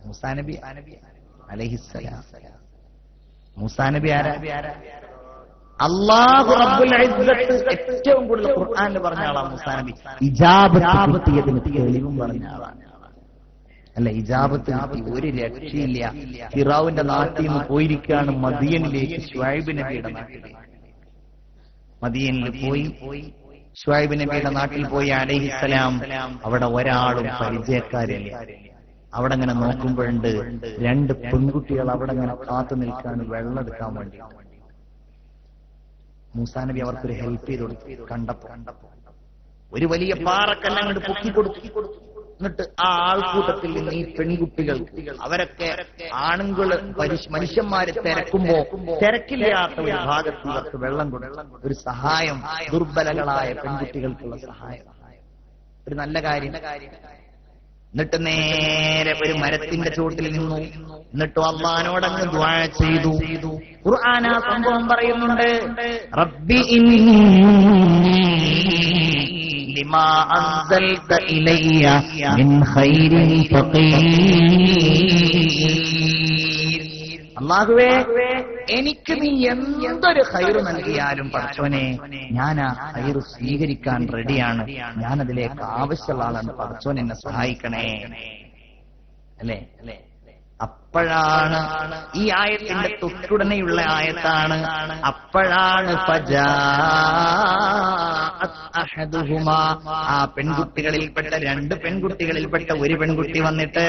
മൂസാ നബി അലൈഹിസ്സലാം. മൂസാ നബി ആരാ? അല്ലാഹു റബ്ബുൽ ഇസ്സത്ത് ഏറ്റവും കൂടുതൽ ഖുർആനിൽ പറഞ്ഞ ആളാണ് മൂസാ നബി. ഇജാബത്ത് കിട്ടിയതിന് തെളിവും പറഞ്ഞ ആളാണ്. അല്ല, ഇജാബത്ത് കിട്ടി, ഒരു രക്ഷയില്ല. ഫിറഔന്റെ നാട്ടിൽ നിന്ന് പോയിരിക്കുകയാണ് മദിയനിലേക്ക്, ശുഐബ് നബിയുടെ നാട്ടിലേക്ക്. മദിയനിൽ പോയി, ശുഐബ് നബിയുടെ നാട്ടിൽ പോയി അലൈഹിസ്സലാം. അവിടെ ഒരാളും പരിചയക്കാരില്ല. അവിടെ അങ്ങനെ നോക്കുമ്പോഴുണ്ട് രണ്ട് പെൺകുട്ടികൾ അവിടെ അങ്ങനെ കാത്തു നിൽക്കാണ് വെള്ളം എടുക്കാൻ വേണ്ടി. മൂസാ നബി അവർക്കൊരു ഹെൽപ്പ് ചെയ്ത് കൊടുത്തു. കണ്ടപ്പോ ഒരു വലിയ പാറക്കല്ല് അങ്ങോട്ട് പൊക്കി കൊടുത്തു. എന്നിട്ട് ആ ആൾക്കൂട്ടത്തിൽ നിന്ന് ഈ പെൺകുട്ടികൾ, അവരൊക്കെ ആണുങ്ങള് മനുഷ്യന്മാരെ തിരക്കുമ്പോ തിരക്കില്ലാത്ത ഒരു ഭാഗത്ത് ഇവർക്ക് വെള്ളം കൊടുക്കും. ഒരു സഹായം, ദുർബലകളായ പെൺകുട്ടികൾക്കുള്ള സഹായം, ഒരു നല്ല കാര്യം. എന്നിട്ട് നേരെ ഒരു മരത്തിന്റെ ചോട്ടിൽ നിന്നു. എന്നിട്ട് അല്ലാഹുവിനോടങ്ങ് ദുആ ചെയ്തു. ഖുർആൻ ആ സംഭവം പറയുന്നുണ്ട്. റബ്ബി ഇന്നി ലിമാ അൻസൽത ഇലയ്യ മിൻ ഖൈരിൻ ഫഖീർ. അല്ലാഹുവേ, എനിക്ക് നീ എന്തൊരു ഖൈറ് നൽകിയാലും പടച്ചോനെ, ഞാൻ ആ ഖൈറ് സ്വീകരിക്കാൻ റെഡിയാണ്. ഞാൻ അതിലേക്ക് ആവശ്യമുള്ള ആളാണ്. പടച്ചോൻ എന്നെ സഹായിക്കണേ. അല്ലേ? അപ്പോഴാണ് ഈ ആയത്തിന്റെ തൊട്ടുടനെയുള്ള ആയത്താണ്. അപ്പോഴാണ് ആ പെൺകുട്ടികളിൽപ്പെട്ട രണ്ട് പെൺകുട്ടികളിൽപ്പെട്ട ഒരു പെൺകുട്ടി വന്നിട്ട്,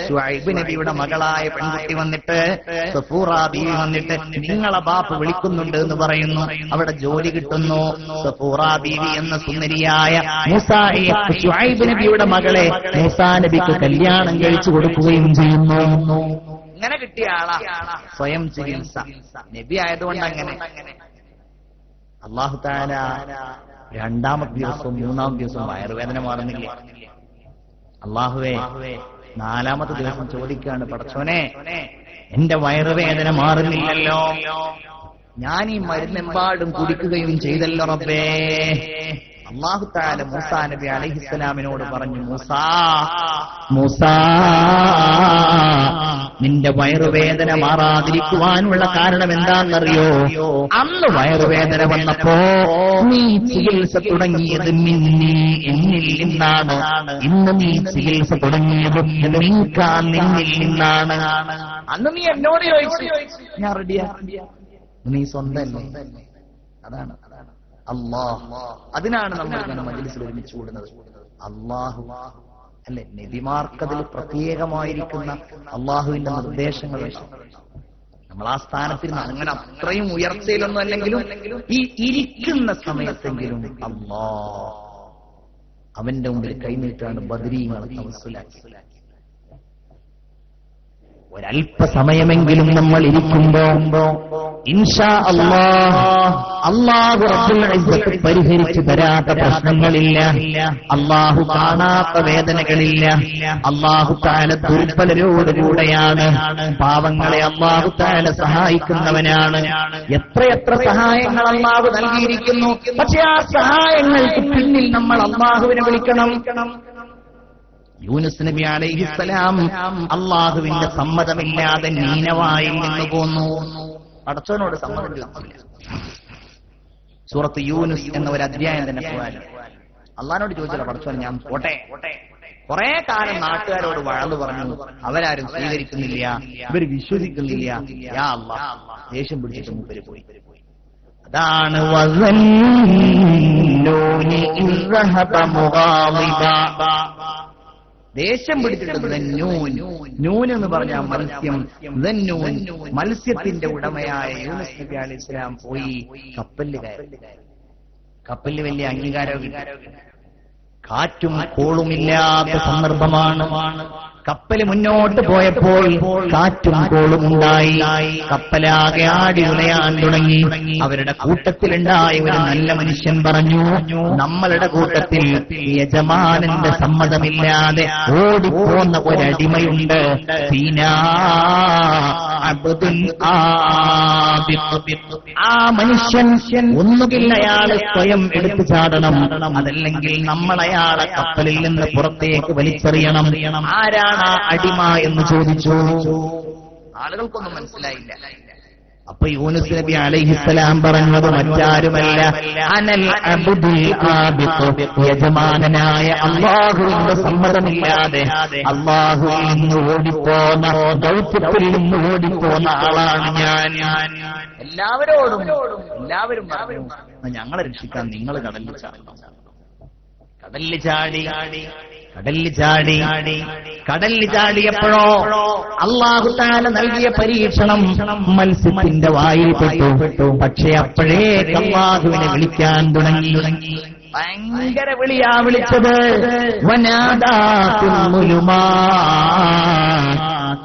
ശുഐബ് നബിയുടെ മകളായ പെൺകുട്ടി വന്നിട്ട്, സഫൂറ ബീവി വന്നിട്ട്, നിങ്ങളെ ബാപ്പ് വിളിക്കുന്നുണ്ട് എന്ന് പറയുന്നു. അവിടെ ജോലി കിട്ടുന്നു. സഫൂറ ബീവി എന്ന സുന്ദരിയായ ശുഐബ് നബിയുടെ മകളെ മൂസാ നബിക്ക് കല്യാണം കഴിച്ചു കൊടുക്കുകയും ചെയ്യുന്നു. ഇങ്ങനെ കിട്ടിയ ആളാ സ്വയം ചികിത്സ. നബി ആയതുകൊണ്ട് അങ്ങനെ. അല്ലാഹു തആല രണ്ടാമത്തെ ദിവസവും മൂന്നാമത്തെ ദിവസവും വയറുവേദന മാറുന്നില്ല. അല്ലാഹുവേ, നാലാമത്തെ ദിവസം ചോദിക്കുകയാണ്, പടച്ചോനെ, എന്റെ വയറുവേദന മാറുന്നില്ലല്ലോ, ഞാൻ ഈ മരുന്നെമ്പാടും കുടിക്കുകയും ചെയ്തല്ലോ റബ്ബേ. അല്ലാഹു തആല മൂസാ നബി അലൈഹിസ്സലാമിനോട് പറഞ്ഞു, മൂസാ, നിന്റെ വയറുവേദന മാറാതിരിക്കുവാനുള്ള കാരണം എന്താണെന്നറിയോ? അന്ന് വയറുവേദന വന്നപ്പോ നീ ചികിത്സ തുടങ്ങിയത് എന്നിൽ നിന്നാണ്. ഇന്ന് നീ ചികിത്സ തുടങ്ങിയത് നിന്നിൽ നിന്നാണ്. അന്ന് നീ എന്നോട് ചോദിച്ചു, ഞാൻ റെഡിയാ. നീ സ്വന്തമല്ലേ? അതാണ് അല്ലാഹ്. അതിനാണ് നമ്മൾ ഇങ്ങനെ മജ്‌ലിസിൽ ഒരുമിച്ച് കൂടുന്നത്. അല്ലാഹു അല്ലെ, നബിമാർക്കതിൽ പ്രത്യേകമായിരിക്കുന്ന അള്ളാഹുവിന്റെ നിർദ്ദേശങ്ങൾ. നമ്മൾ ആ സ്ഥാനത്തിരുന്ന് അങ്ങനെ അത്രയും ഉയർച്ചയിലൊന്നും അല്ലെങ്കിലും ഈ ഇരിക്കുന്ന സമയത്തെങ്കിലും അല്ലാഹ് അവന്റെ മുമ്പിൽ കൈനീട്ടാണ് ബദരീങ്ങളെ തവസ്സുലാക്കി. ഒരല്പസമയമെങ്കിലും നമ്മൾ ഇരിക്കുമ്പോ ഇൻഷാ അല്ലാഹു റബ്ബുൽ ഇസ്സത്ത് പരിഹരിച്ചു തരാത്ത പ്രശ്നങ്ങളില്ല. അല്ലാഹു കാണാത്ത വേദനകളില്ല. അല്ലാഹു തആല ദുർബലരോടുകൂടെയാണ്. പാവങ്ങളെ അല്ലാഹു തആല സഹായിക്കുന്നവനാണ്. എത്രയെത്ര സഹായങ്ങൾ അല്ലാഹു നൽകിയിരിക്കുന്നു. പക്ഷെ ആ സഹായങ്ങൾക്ക് പിന്നിൽ നമ്മൾ അല്ലാഹുവിനെ വിളിക്കണം. യൂനുസ് നബി അലൈഹിസ്സലാം അല്ലാഹുവിന്റെ സമ്മതമില്ലാതെ നീനവായിൽ നിന്ന് പോന്നു. പടച്ചവനോട് സമ്മതം ചോദിച്ചില്ല. സൂറത്ത് യൂനുസ് എന്ന ഒരു അധ്യായം തന്നെ ഖുർആനിൽ അള്ളാഹിനോട് ചോദിച്ചല്ലോ, പടച്ചവൻ ഞാൻ പോട്ടെ. കുറെ കാലം നാട്ടുകാരോട് വഴന്നു പറഞ്ഞു, അവരാരും സ്വീകരിക്കുന്നില്ല, ഇവർ വിശ്വസിക്കുന്നില്ല. യാ അല്ലാഹ്, ദേഷ്യം പിടിച്ചിട്ട് മൂപ്പര് പോയി. അതാണ് ദേഷ്യം പിടിച്ചിട്ട് നൂൻ എന്ന് പറഞ്ഞ മത്സ്യം, മത്സ്യത്തിന്റെ ഉടമയായ യൂനുസ് നബി അലൈഹി ഇസ്ലാം പോയി കപ്പലിൽ കയറി. കപ്പലിൽ വലിയ അംഗീകാരം കിട്ടി. കാറ്റും കോളുമില്ലാത്ത സന്ദർഭമാണ്. കപ്പല് മുന്നോട്ട് പോയപ്പോൾ കാറ്റും കോളും ഉണ്ടായി. കപ്പലാകെ ആടി ഉലയാൻ തുടങ്ങി. അവരുടെ കൂട്ടത്തിലുണ്ടായ ഒരു നല്ല മനുഷ്യൻ പറഞ്ഞു, നമ്മളുടെ കൂട്ടത്തിൽ യജമാനന്റെ സമ്മതമില്ലാതെ ഓടിപ്പോന്ന ഒരടിമയുണ്ട്. ആ മനുഷ്യൻ ഒന്നുകിൽ അയാളെ സ്വയം എടുത്തു ചാടണം, അതല്ലെങ്കിൽ നമ്മൾ അയാളെ കപ്പലിൽ നിന്ന് പുറത്തേക്ക് വലിച്ചെറിയണം. ആരാണ് ആ അടിമ എന്ന് ചോദിച്ചു. ആളുകൾക്കൊന്നും മനസ്സിലായില്ല. അപ്പൊ യൂനുസ് നബി അലൈഹിസ്സലാം പറഞ്ഞത് മറ്റാരുമല്ല, അനൽ അബ്ദുൽ ആബിഖ്, യജമാനനായ അല്ലാഹുവിന്റെ സമ്മതമില്ലാതെ അല്ലാഹുവിൽ നിന്ന് ഓടിപ്പോന്ന, ദൗത്യത്തിൽ നിന്ന് ഓടിപ്പോന്ന ആളാണ് ഞാൻ. എല്ലാവരും പറഞ്ഞു, ഞങ്ങളെ രക്ഷിക്കാൻ നിങ്ങൾ കടലിൽ ചാടണം. കടലിൽ ചാടിയപ്പോഴോ അല്ലാഹു തആല നൽകിയ പരീക്ഷണം മത്സ്യത്തിന്റെ വായിൽ പെട്ടു. പക്ഷേ അപ്പോഴേക്ക് അല്ലാഹുവിനെ വിളിക്കാൻ തുടങ്ങി. ഭയങ്കര വിളിയാ വിളിച്ചത്.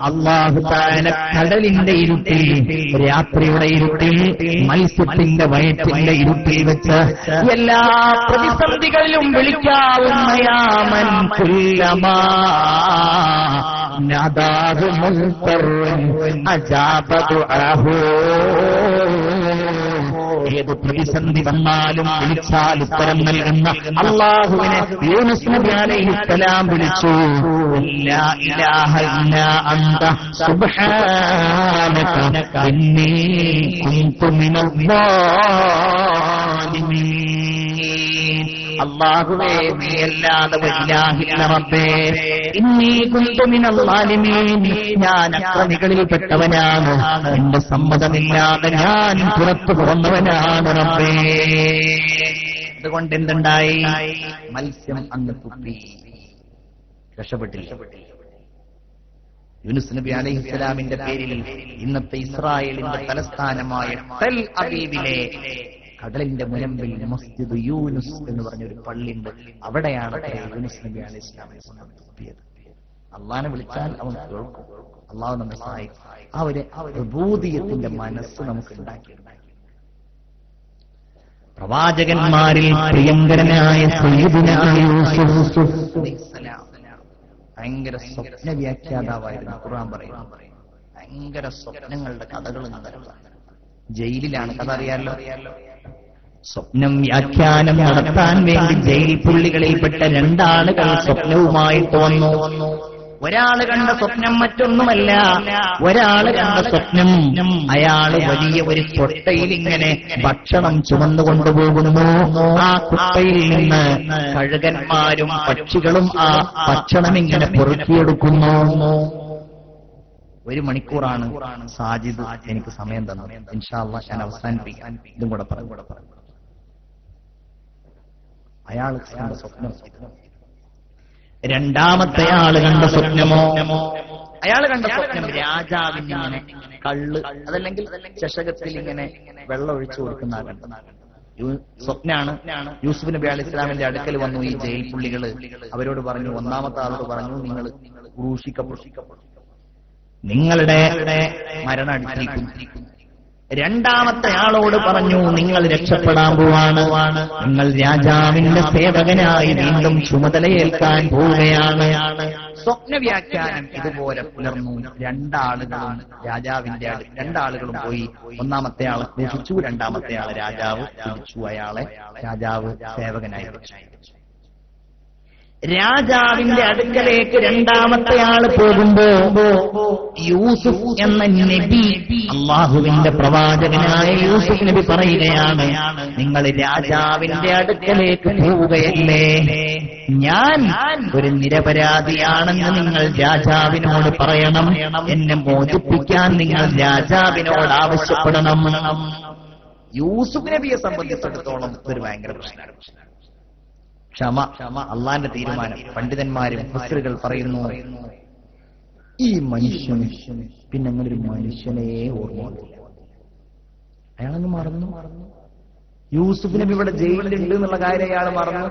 അല്ലാഹു തആല കടലിന്റെ ഇരുട്ടിൽ, രാത്രിയുടെ ഇരുട്ടിൽ, മത്സ്യത്തിന്റെ വയറ്റിന്റെ ഇരുട്ടിൽ വെച്ച് എല്ലാ പ്രതിസന്ധികളിലും വിളിക്കാവുന്ന യാമൻ കുല്ലമാ നദാഹു മുൽതറുൻ അജാബ ദുആഹു. ഏത് പ്രതിസന്ധി വന്നാലും വിളിച്ചാൽ ഉത്തരം നൽകുന്ന അല്ലാഹുവിനെ യൂനുസ് നബി അലൈഹിസ്സലാം വിളിച്ചു. ലാ ഇലാഹ ഇല്ലാ അൻത സുബ്ഹാനക ഇന്നി കുൻതു മിനൽ ളാലിമീൻ. അല്ലാഹുവേ, നീയല്ലാതെ വല്ലാഹില്ല റബ്ബേ, ഇന്നി കുൻതു മിനൽ ളാലിമീൻ, ഞാൻ അക്രമികളിൽപ്പെട്ടവനാണ്. എന്റെ സമ്മതമില്ലാതെ ഞാൻ പുറത്തു പോന്നവനാണ് റബ്ബേ. അതുകൊണ്ട് എന്തുണ്ടായി? മത്സ്യം അങ്ങ് തുപ്പി, രക്ഷപ്പെട്ടില്ല. യൂനുസ് നബി അലൈഹിസ്സലാമിന്റെ പേരിൽ ഇന്നത്തെ ഇസ്രായേലിന്റെ തലസ്ഥാനമായ ടെൽ അവീവിലെ കടലിന്റെ മുനമ്പിൽ മസ്ജിദ് യൂനുസ് എന്ന് പറഞ്ഞൊരു പള്ളിയുണ്ട്. അവിടെയാണ് യൂനുസ് നബി അലൈഹി ഇസ്ലാമിനെ തുപ്പിയത്. അള്ളാഹനെ വിളിച്ചാൽ അവൻ കേൾക്കും. അള്ളാഹു നമ്മെ സഹായിക്കും. ആ ഒരു ഉബൂദിയത്തിന്റെ മനസ്സ് നമുക്ക് ഉണ്ടാക്കിയിട്ടുണ്ട്. പ്രവാചകന്മാരിൽ പ്രിയങ്കരനായ സയ്യിദുനാ യൂസുഫ് അലൈഹിസ്സലാം ഭയങ്കര സ്വപ്ന വ്യാഖ്യാതാവായിരുന്നു. ഖുർആൻ പറയുന്നു, ഭയങ്കര സ്വപ്നങ്ങളുടെ കഥകൾ ജയിലിലാണ്. കഥ അറിയാലോ. സ്വപ്നം വ്യാഖ്യാനം നടത്താൻ വേണ്ടി ജയിൽ പുള്ളികളിൽപ്പെട്ട രണ്ടാളുകൾ സ്വപ്നവുമായിട്ട് വന്നു. ഒരാള് കണ്ട സ്വപ്നം മറ്റൊന്നുമല്ല. ഒരാള് കണ്ട സ്വപ്നം, അയാള് വലിയ ഒരു കൊട്ടയിൽ ഇങ്ങനെ ഭക്ഷണം ചുമന്നു കൊണ്ടുപോകുന്നു. ആ കുട്ടയിൽ നിന്ന് കഴുകന്മാരും പക്ഷികളും ആ ഭക്ഷണം ഇങ്ങനെ പൊറുക്കിയെടുക്കുന്നു. 1 മണിക്കൂറാണ് സാജിദ് എനിക്ക് സമയം തന്നത്. ഇൻഷാ അല്ലാഹ് ഞാൻ അവസാനിപ്പിക്കാം. ഇതും കൂടെ പറഞ്ഞു. അയാൾ കണ്ട സ്വപ്നം. രണ്ടാമത്തെ ആള് കണ്ട സ്വപ്നമോ, അയാൾ കണ്ട സ്വപ്നം രാജാവിന് ഇങ്ങനെ കള്ള്, അതല്ലെങ്കിൽ ചഷകത്തിൽ ഇങ്ങനെ വെള്ളം ഒഴിച്ചു കൊടുക്കുന്ന സ്വപ്നാണ്. യൂസുഫ് നബി അലൈഹി ഇസ്ലാമിന്റെ അടുക്കൽ വന്നു ഈ ജയിൽ പുള്ളികള്. അവരോട് പറഞ്ഞു, ഒന്നാമത്തെ ആളോട് പറഞ്ഞു, നിങ്ങൾ ക്രൂശിക്കപ്പെടും, നിങ്ങളുടെ മരണം അടുത്തിരിക്കുന്നു. രണ്ടാമത്തെ ആളോട് പറഞ്ഞു, നിങ്ങൾ രക്ഷപ്പെടാൻ പോവാണ്, നിങ്ങൾ രാജാവിന്റെ സേവകനായി വീണ്ടും ചുമതലയേൽക്കാൻ പോവുകയാണ്. സ്വപ്ന വ്യാഖ്യാനം ഇതുപോലെ പുലർന്നു. രണ്ടാളുകളും പോയി. ഒന്നാമത്തെ ആളെ ക്രൂശിച്ചു, രണ്ടാമത്തെ ആളെ രാജാവ് പിടിച്ചു. അയാളെ രാജാവ് സേവകനായി വെച്ചു. രാജാവിന്റെ അടുക്കലേക്ക് രണ്ടാമത്തെ ആള് പോകുമ്പോ യൂസുഫ് എന്ന നബി, അള്ളാഹുവിന്റെ പ്രവാചകനായ യൂസുഫ് നബി പറയുകയാണ്, നിങ്ങൾ രാജാവിന്റെ അടുക്കലേക്ക് പോവുകയല്ലേ, ഞാൻ ഒരു നിരപരാധിയാണെന്ന് നിങ്ങൾ രാജാവിനോട് പറയണം, എന്നെ മോചിപ്പിക്കാൻ നിങ്ങൾ രാജാവിനോട് ആവശ്യപ്പെടണം. യൂസുഫ് നബിയെ സംബന്ധിച്ചിടത്തോളം ഒരു ഭയങ്കര പ്രശ്നമാണ്. ക്ഷമ അള്ളാന്റെ തീരുമാനം. പണ്ഡിതന്മാരും മുഫസ്സിറുകൾ പറയുന്നു, ഈ മനുഷ്യന് പിന്നെ അങ്ങനെ ഒരു മനുഷ്യനെ ഓർമ്മയില്ല, അയാളങ്ങ് മറന്നു. യൂസുഫ് നബി ഇവിടെ ജയിലിലുണ്ട് എന്നുള്ള കാര്യം അയാൾ മറന്നു.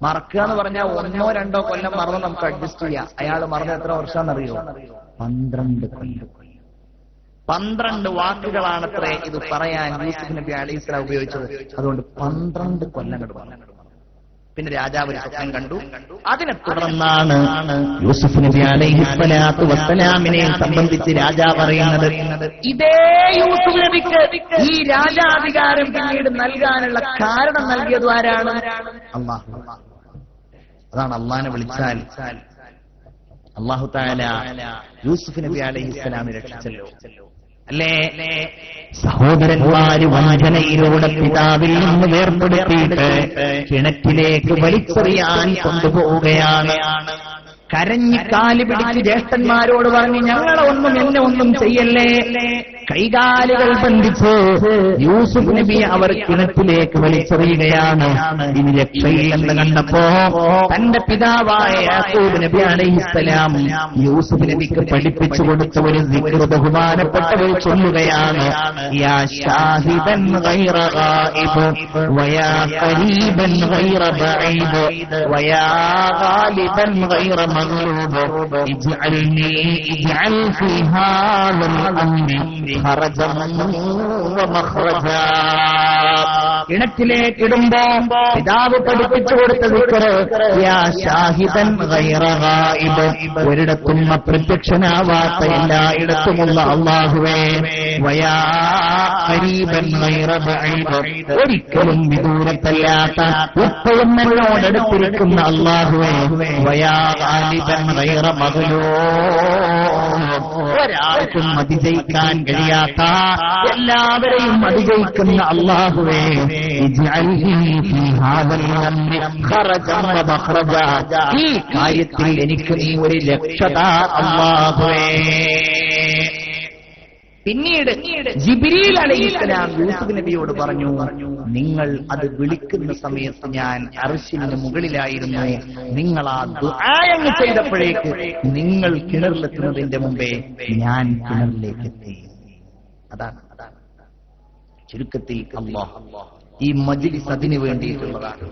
മറക്കുക എന്ന് പറഞ്ഞാൽ 1 or 2 കൊല്ലം മറന്ന് നമുക്ക് അഡ്ജസ്റ്റ് ചെയ്യാം. അയാൾ മറന്ന് എത്ര വർഷമാണെന്നറിയോ? 12 കൊല്ലം. 12 വാക്കുകളാണത്രേ ഇത് പറയാൻ യൂസുഫ് നബി അലൈഹിസ്സലാം ഉപയോഗിച്ചത്. അതുകൊണ്ട് 12 കൊല്ലങ്ങൾ പറഞ്ഞു. പിന്നെ രാജാവ് ഒരു സ്വപ്നം കണ്ടു. അതിനെ തുടർന്നാണ് യൂസുഫ് നബി അലൈഹിസ്സലാത്തു വസ്സലാമിനെ സംബന്ധിച്ച് രാജാവ് പറയുന്നത്, ഇതേ യൂസുഫ് നബിക്ക് ഈ രാജാധികാരം പിന്നീട് നൽകാനുള്ള കാരണം നൽകിയത് ആരാണ്? അല്ലാഹു. അതാണ് അള്ളാഹനെ വിളിച്ചാൽ അല്ലാഹു തആല യൂസുഫ് നബി അലൈഹിസ്സലാമിനെ രക്ഷിച്ചല്ലോ. അല്ലേ? സഹോദരന്മാര് വഞ്ചനയിലൂടെ പിതാവിൽ നിന്ന് വേർപെടുത്തിയിട്ട് കിണറ്റിലേക്ക് വലിച്ചെറിയാൻ കൊണ്ടുപോവുകയാണ്. കരഞ്ഞ് കാല് പിടിച്ച് ജ്യേഷ്ഠന്മാരോട് പറഞ്ഞു, ഞങ്ങളെ എന്നെ ഒന്നും ചെയ്യല്ലേ. കൈകാലുകൾ ബന്ധിച്ച് യൂസുഫ് നബി അവർ കിണറ്റിലേക്ക് വലിച്ചെറിയുകയാണ്. ഇനി രക്ഷയില്ലെന്ന് കണ്ടപ്പോ തന്റെ പിതാവായ യാക്കൂബ് നബി അലൈഹിസ്സലാം യൂസുഫ് നബിക്ക് പഠിപ്പിച്ചു കൊടുത്ത ഒരു ദിക്ർ ബഹുമാനപ്പെട്ടവർ ചൊല്ലുകയാണ്, യാ ഷാഹിദൻ ഗൈറ ഗായിബ് വയാ ഖരീബൻ ഗൈറ ബഈദ് വയാ ഗാലിബൻ ഗൈറ മഗ്ലൂബ് ഇജ്അൽനി ഇജ്അൽ ഫീ ഹാദൽ അംരി കിണറ്റിലേക്ക് ഇടുമ്പോ പിതാവ് പഠിപ്പിച്ചു കൊടുത്ത ദിക്ർ, യാ ഷാഹിദൻ ഗൈറ ഗായിബ്, ഒരിടത്തും അപ്രത്യക്ഷനാവാത്ത എല്ലായിടത്തുമുള്ള അല്ലാഹുവേ, വയാ ഖരീബൻ ഗൈറ ബഈദ്, ഒരിക്കലും വിദൂരത്തല്ലാത്ത എപ്പോഴും എന്നോടടുത്തിരിക്കുന്ന അല്ലാഹുവേ, വയാ ഗാലിബൻ ഗൈറ മഗ്ലൂബ്, ഒരാൾക്കും അതിജയിക്കാൻ കഴിയാത്ത എല്ലാവരെയും അതിജയിക്കുന്ന അല്ലാഹുവേ, ഈ കാര്യത്തിൽ എനിക്ക് നീ ഒരു രക്ഷത അല്ലാഹുവേ. പിന്നീട് ജിബ്രീൽ അലൈഹിസ്സലാം യൂസുഫ് നബിയോട് പറഞ്ഞു, നിങ്ങൾ അത് വിളിക്കുന്ന സമയത്ത് ഞാൻ അർശിന്റെ മുകളിലായിരുന്നു, നിങ്ങൾ ആ ദുആ ചെയ്തപ്പോഴേക്ക് നിങ്ങൾ കിണറിലെത്തുന്നതിന്റെ മുമ്പേ ഞാൻ കിണറിലേക്ക് എത്തി. അതാണ് ചുരുക്കത്തിൽ അല്ലാഹ് ഈ മജ്ലിസ് അതിനു വേണ്ടിയിട്ടുള്ളതാണ്.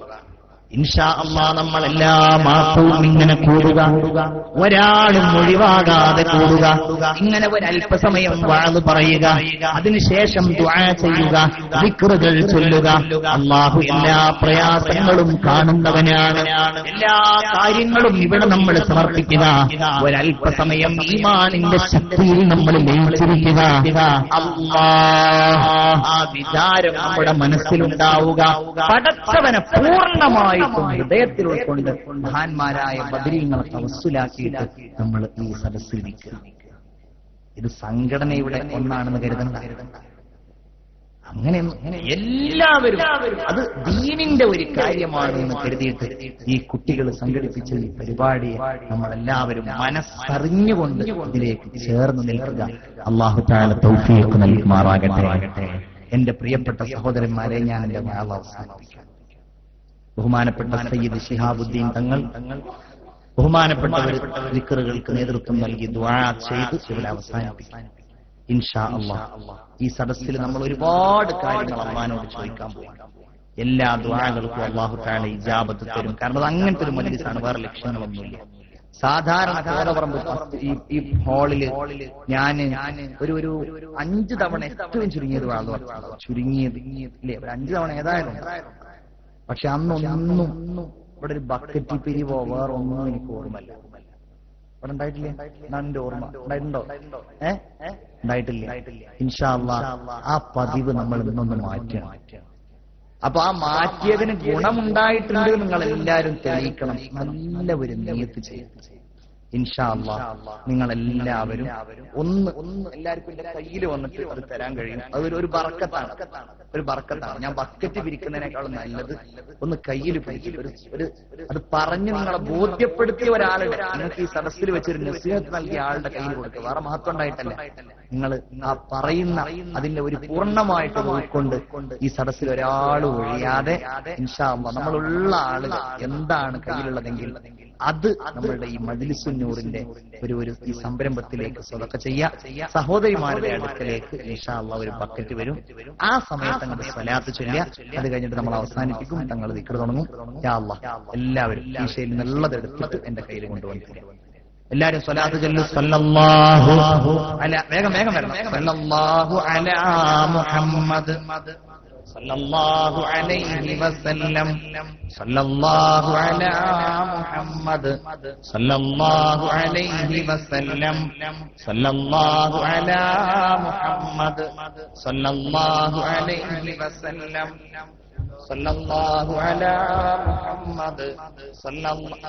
ഇൻഷാ അല്ലാഹ് നമ്മൾ എല്ലാ മാസവും ഇങ്ങനെ കൂടുക, ഒരാളും ഒഴിവാകാതെ കൂടുക, ഇങ്ങനെ ഒരല്പസമയം വാഴ് പറയുക, അതിനുശേഷം ദുആ ചെയ്യുക, ദിക്റുകൾ ചൊല്ലുക. അല്ലാഹു എല്ലാ പ്രയാസങ്ങളും കാണുന്നവനാണ്. എല്ലാ കാര്യങ്ങളും ഇവിടെ നമ്മൾ സമർപ്പിക്കുക. ഒരല്പസമയം ഈമാനിന്റെ ശക്തിയിൽ നമ്മൾ ലയിച്ചിരിക്കുക. അല്ലാഹ് ആ വിചാരം നമ്മുടെ മനസ്സിലുണ്ടാവുക. പടച്ചവനെ പൂർണ്ണമായി ഹൃദയത്തിൽ ഉൾക്കൊണ്ട് മഹാന്മാരായ ബദരീങ്ങളെ തവസ്സുലാക്കിയിട്ട് നമ്മൾ ഈ സദസ്സിൽ നിൽക്കുക. ഇത് സംഘടനയുടെ ഒന്നാണെന്ന് കരുതണ്ട. അങ്ങനെ എല്ലാവരും അത് ദീനിന്റെ ഒരു കാര്യമാണ് എന്ന് കരുതിയിട്ട് ഈ കുട്ടികൾ സംഘടിപ്പിച്ച ഈ പരിപാടിയെ നമ്മളെല്ലാവരും മനസ്സറിഞ്ഞുകൊണ്ട് ഇതിലേക്ക് ചേർന്ന് നിൽക്കുക. അല്ലാഹു തആല തൗഫീഖ് നൽകുമാറാകട്ടെ. എന്റെ പ്രിയപ്പെട്ട സഹോദരന്മാരെ, ഞാൻ എന്റെ വാള അവസാനിപ്പിക്കാം. ബഹുമാനപ്പെട്ട സയ്യിദ് ശിഹാബുദ്ദീൻ തങ്ങൾ ബഹുമാനപ്പെട്ടവർ ദിക്റുകൾക്ക് നേതൃത്വം നൽകി ദുആ ചെയ്ത് ഇവിടെ അവസാനിപ്പിക്കും ഇൻഷാ അല്ലാഹ്. ഈ സദസ്സിൽ നമ്മൾ ഒരുപാട് കാര്യങ്ങൾ അല്ലാഹുവിനോട് ചോദിക്കാൻ പോകും. എല്ലാ ദുആകൾക്കും അല്ലാഹു തആല ഇജാബത്ത് തരും. കാരണം അത് അങ്ങനത്തെ ഒരു മജ്ലിസാണ്, വേറെ ലക്ഷ്യങ്ങളൊന്നുമില്ല. സാധാരണ കോതപറമ്പ് ഈ ഹാളില് ഞാൻ ഒരു 5 തവണ ഏറ്റവും ചുരുങ്ങിയത് ചുരുങ്ങിയത് ഇല്ലേ, ഒരു 5 തവണ ഏതായാലും. പക്ഷെ അന്നൊന്നും ഇവിടെ ഒരു ബക്കറ്റ് പിരിവോ വേറെ ഒന്നും എനിക്ക് ഓർമ്മയില്ല. ഇവിടെ ഉണ്ടായിട്ടില്ലേ? എന്റെ ഓർമ്മ ഉണ്ടായിട്ടുണ്ടോ? ഉണ്ടായിട്ടില്ല. ഇൻഷാ അല്ലാഹ് ആ പതിവ് നമ്മൾ ഇന്നൊന്ന് മാറ്റണം. അപ്പൊ ആ മാറ്റിയതിന് ഗുണമുണ്ടായിട്ടുണ്ട് നിങ്ങൾ എല്ലാവരും തെളിയിക്കണം. നല്ല ഒരു നിയത്ത് ചെയ്യും. ഇൻഷാ അല്ലാഹ് നിങ്ങൾ എല്ലാവരും ഒന്ന് എല്ലാവർക്കും എന്റെ കയ്യിൽ വന്നിട്ട് അത് തരാൻ കഴിയും. അതൊരു ബർക്കത്താണ്, ഒരു ബർക്കത്താണ്. ഞാൻ ബക്കറ്റ് പിരിക്കുന്നതിനേക്കാളും നല്ലത് ഒന്ന് കയ്യിൽ പിടിച്ചിട്ട് അത് പറഞ്ഞ് നിങ്ങളെ ബോധ്യപ്പെടുത്തിയ ഒരാളുടെ, നിങ്ങൾക്ക് ഈ സദസ്സിൽ വെച്ചൊരു നസീഹത്ത് നൽകിയ ആളുടെ കയ്യിൽ കൊടുക്കുക. വേറെ മഹത്വം ഉണ്ടായിട്ടല്ല, നിങ്ങൾ ആ പറയുന്ന അതിന്റെ ഒരു പൂർണ്ണമായിട്ട് ഉൾക്കൊണ്ട് ഈ സദസ്സിൽ ഒരാൾ ഒഴിയാതെ ഇൻഷാ അല്ലാഹ് നമ്മളുള്ള ആളുകൾ എന്താണ് കയ്യിലുള്ളതെങ്കിൽ അത് നമ്മളുടെ ഈ മജ്ലിസുന്നൂറിന്റെ ഒരു ഈ സംരംഭത്തിലേക്ക് സ്വതക്ക ചെയ്യാ. സഹോദരിമാരുടെ അടുക്കലേക്ക് ഇൻഷാ അല്ലാഹ് ഒരു ബക്കറ്റ് വരും. ആ സമയത്ത് അങ്ങോട്ട് സ്വലാത്ത് ചൊല്ലുക. അത് കഴിഞ്ഞിട്ട് നമ്മൾ അവസാനിപ്പിക്കും. തങ്ങൾ ദിക്ർ തുടങ്ങും. യാ അല്ലാഹ് എല്ലാവരും ഈശയിൽ നിന്നുള്ളത് എടുത്തിട്ട് എന്റെ കയ്യിൽ കൊണ്ടുവന്നിട്ടില്ല. എല്ലാവരും സ്വലാത്ത് ചൊല്ലു. സല്ലല്ലാഹു അല വേഗം വരണം. സല്ലല്ലാഹു അലാ മുഹമ്മദ് സല്ലല്ലാഹു അലൈഹി വസല്ലം സല്ലല്ലാഹു അലാ മുഹമ്മദ് സല്ലല്ലാഹു അലൈഹി വസല്ലം സല്ലല്ലാഹു അലാ മുഹമ്മദ് സല്ലല്ലാഹു അലൈഹി വസല്ലം സല്ലല്ലാഹു അലാ മുഹമ്മദ്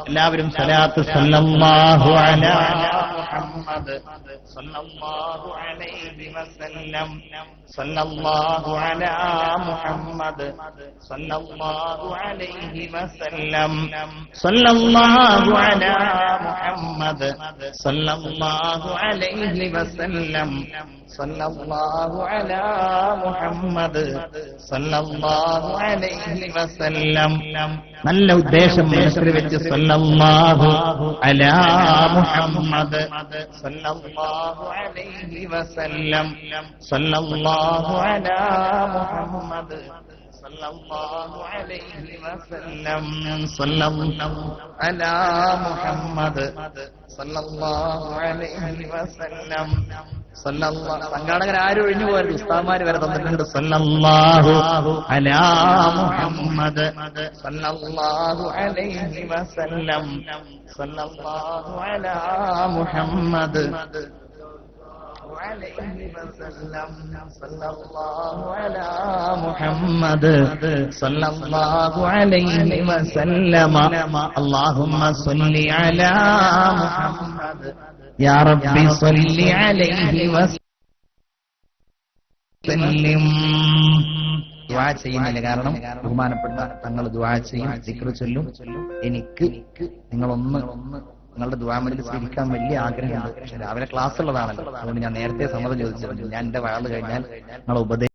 എല്ലാവരും സ്വലാത്ത് സല്ലല്ലാഹു അലാ മുഹമ്മദ് സല്ലല്ലാഹു അലൈഹി വസല്ലം സല്ലല്ലാഹു അലാ മുഹമ്മദ് സല്ലല്ലാഹു അലൈഹി വസല്ലം സല്ലല്ലാഹു അലാ മുഹമ്മദ് സല്ലല്ലാഹു അലൈഹി വസല്ലം സല്ലല്ലാഹു അലാ മുഹമ്മദ് സല്ലല്ലാഹു അലൈഹി വസല്ലം. നല്ല ഉദ്ദേശം മനസ്സിൽ വെച്ച് സല്ലല്ലാഹു അലാ മുഹമ്മദ് സല്ലല്ലാഹു അലൈഹി വസല്ലം സല്ലല്ലാഹു അലാ മുഹമ്മദ് സല്ലല്ലാഹു അലൈഹി വസല്ലം സല്ലല്ലാഹു അലാ മുഹമ്മദ് സല്ലല്ലാഹു അലൈഹി വസല്ലം സംഘാടകർ ആരും ഒഴിഞ്ഞു പോയത് ഉസ്താദ്മാര് വരെ തന്നിട്ടുണ്ട്. സല്ലല്ലാഹു അലാ മുഹമ്മദ് സല്ലല്ലാഹു അലൈഹി വസല്ലം സല്ലല്ലാഹു അലാ മുഹമ്മദ് അലൈഹി വസല്ലം സല്ലല്ലാഹു അലാ മുഹമ്മദ് സല്ലല്ലാഹു അലൈഹി വസല്ലം. അല്ലാഹുമ്മ സ്വല്ലി അലാ മുഹമ്മദ് യാ റബ്ബി സ്വല്ലി അലൈഹി വസല്ലം. ദുആ ചെയ്യുന്നില്ല, കാരണം ബഹുമാനപ്പെട്ട തങ്ങൾ ദുആ ചെയ്യും, ദിക്ർ ചൊല്ലും. എനിക്ക് നിങ്ങളുടെ ദുആ മജ്‌ലിസിൽ ഇരിക്കാൻ വലിയ ആഗ്രഹമുണ്ട്. പക്ഷെ രാവിലെ ക്ലാസ് ഉള്ളതാണല്ലോ, അതുകൊണ്ട് ഞാൻ നേരത്തെ സമ്മതം ചോദിച്ചിട്ടുണ്ട്. ഞാൻ എന്റെ വയല് കഴിഞ്ഞാൽ നിങ്ങളെ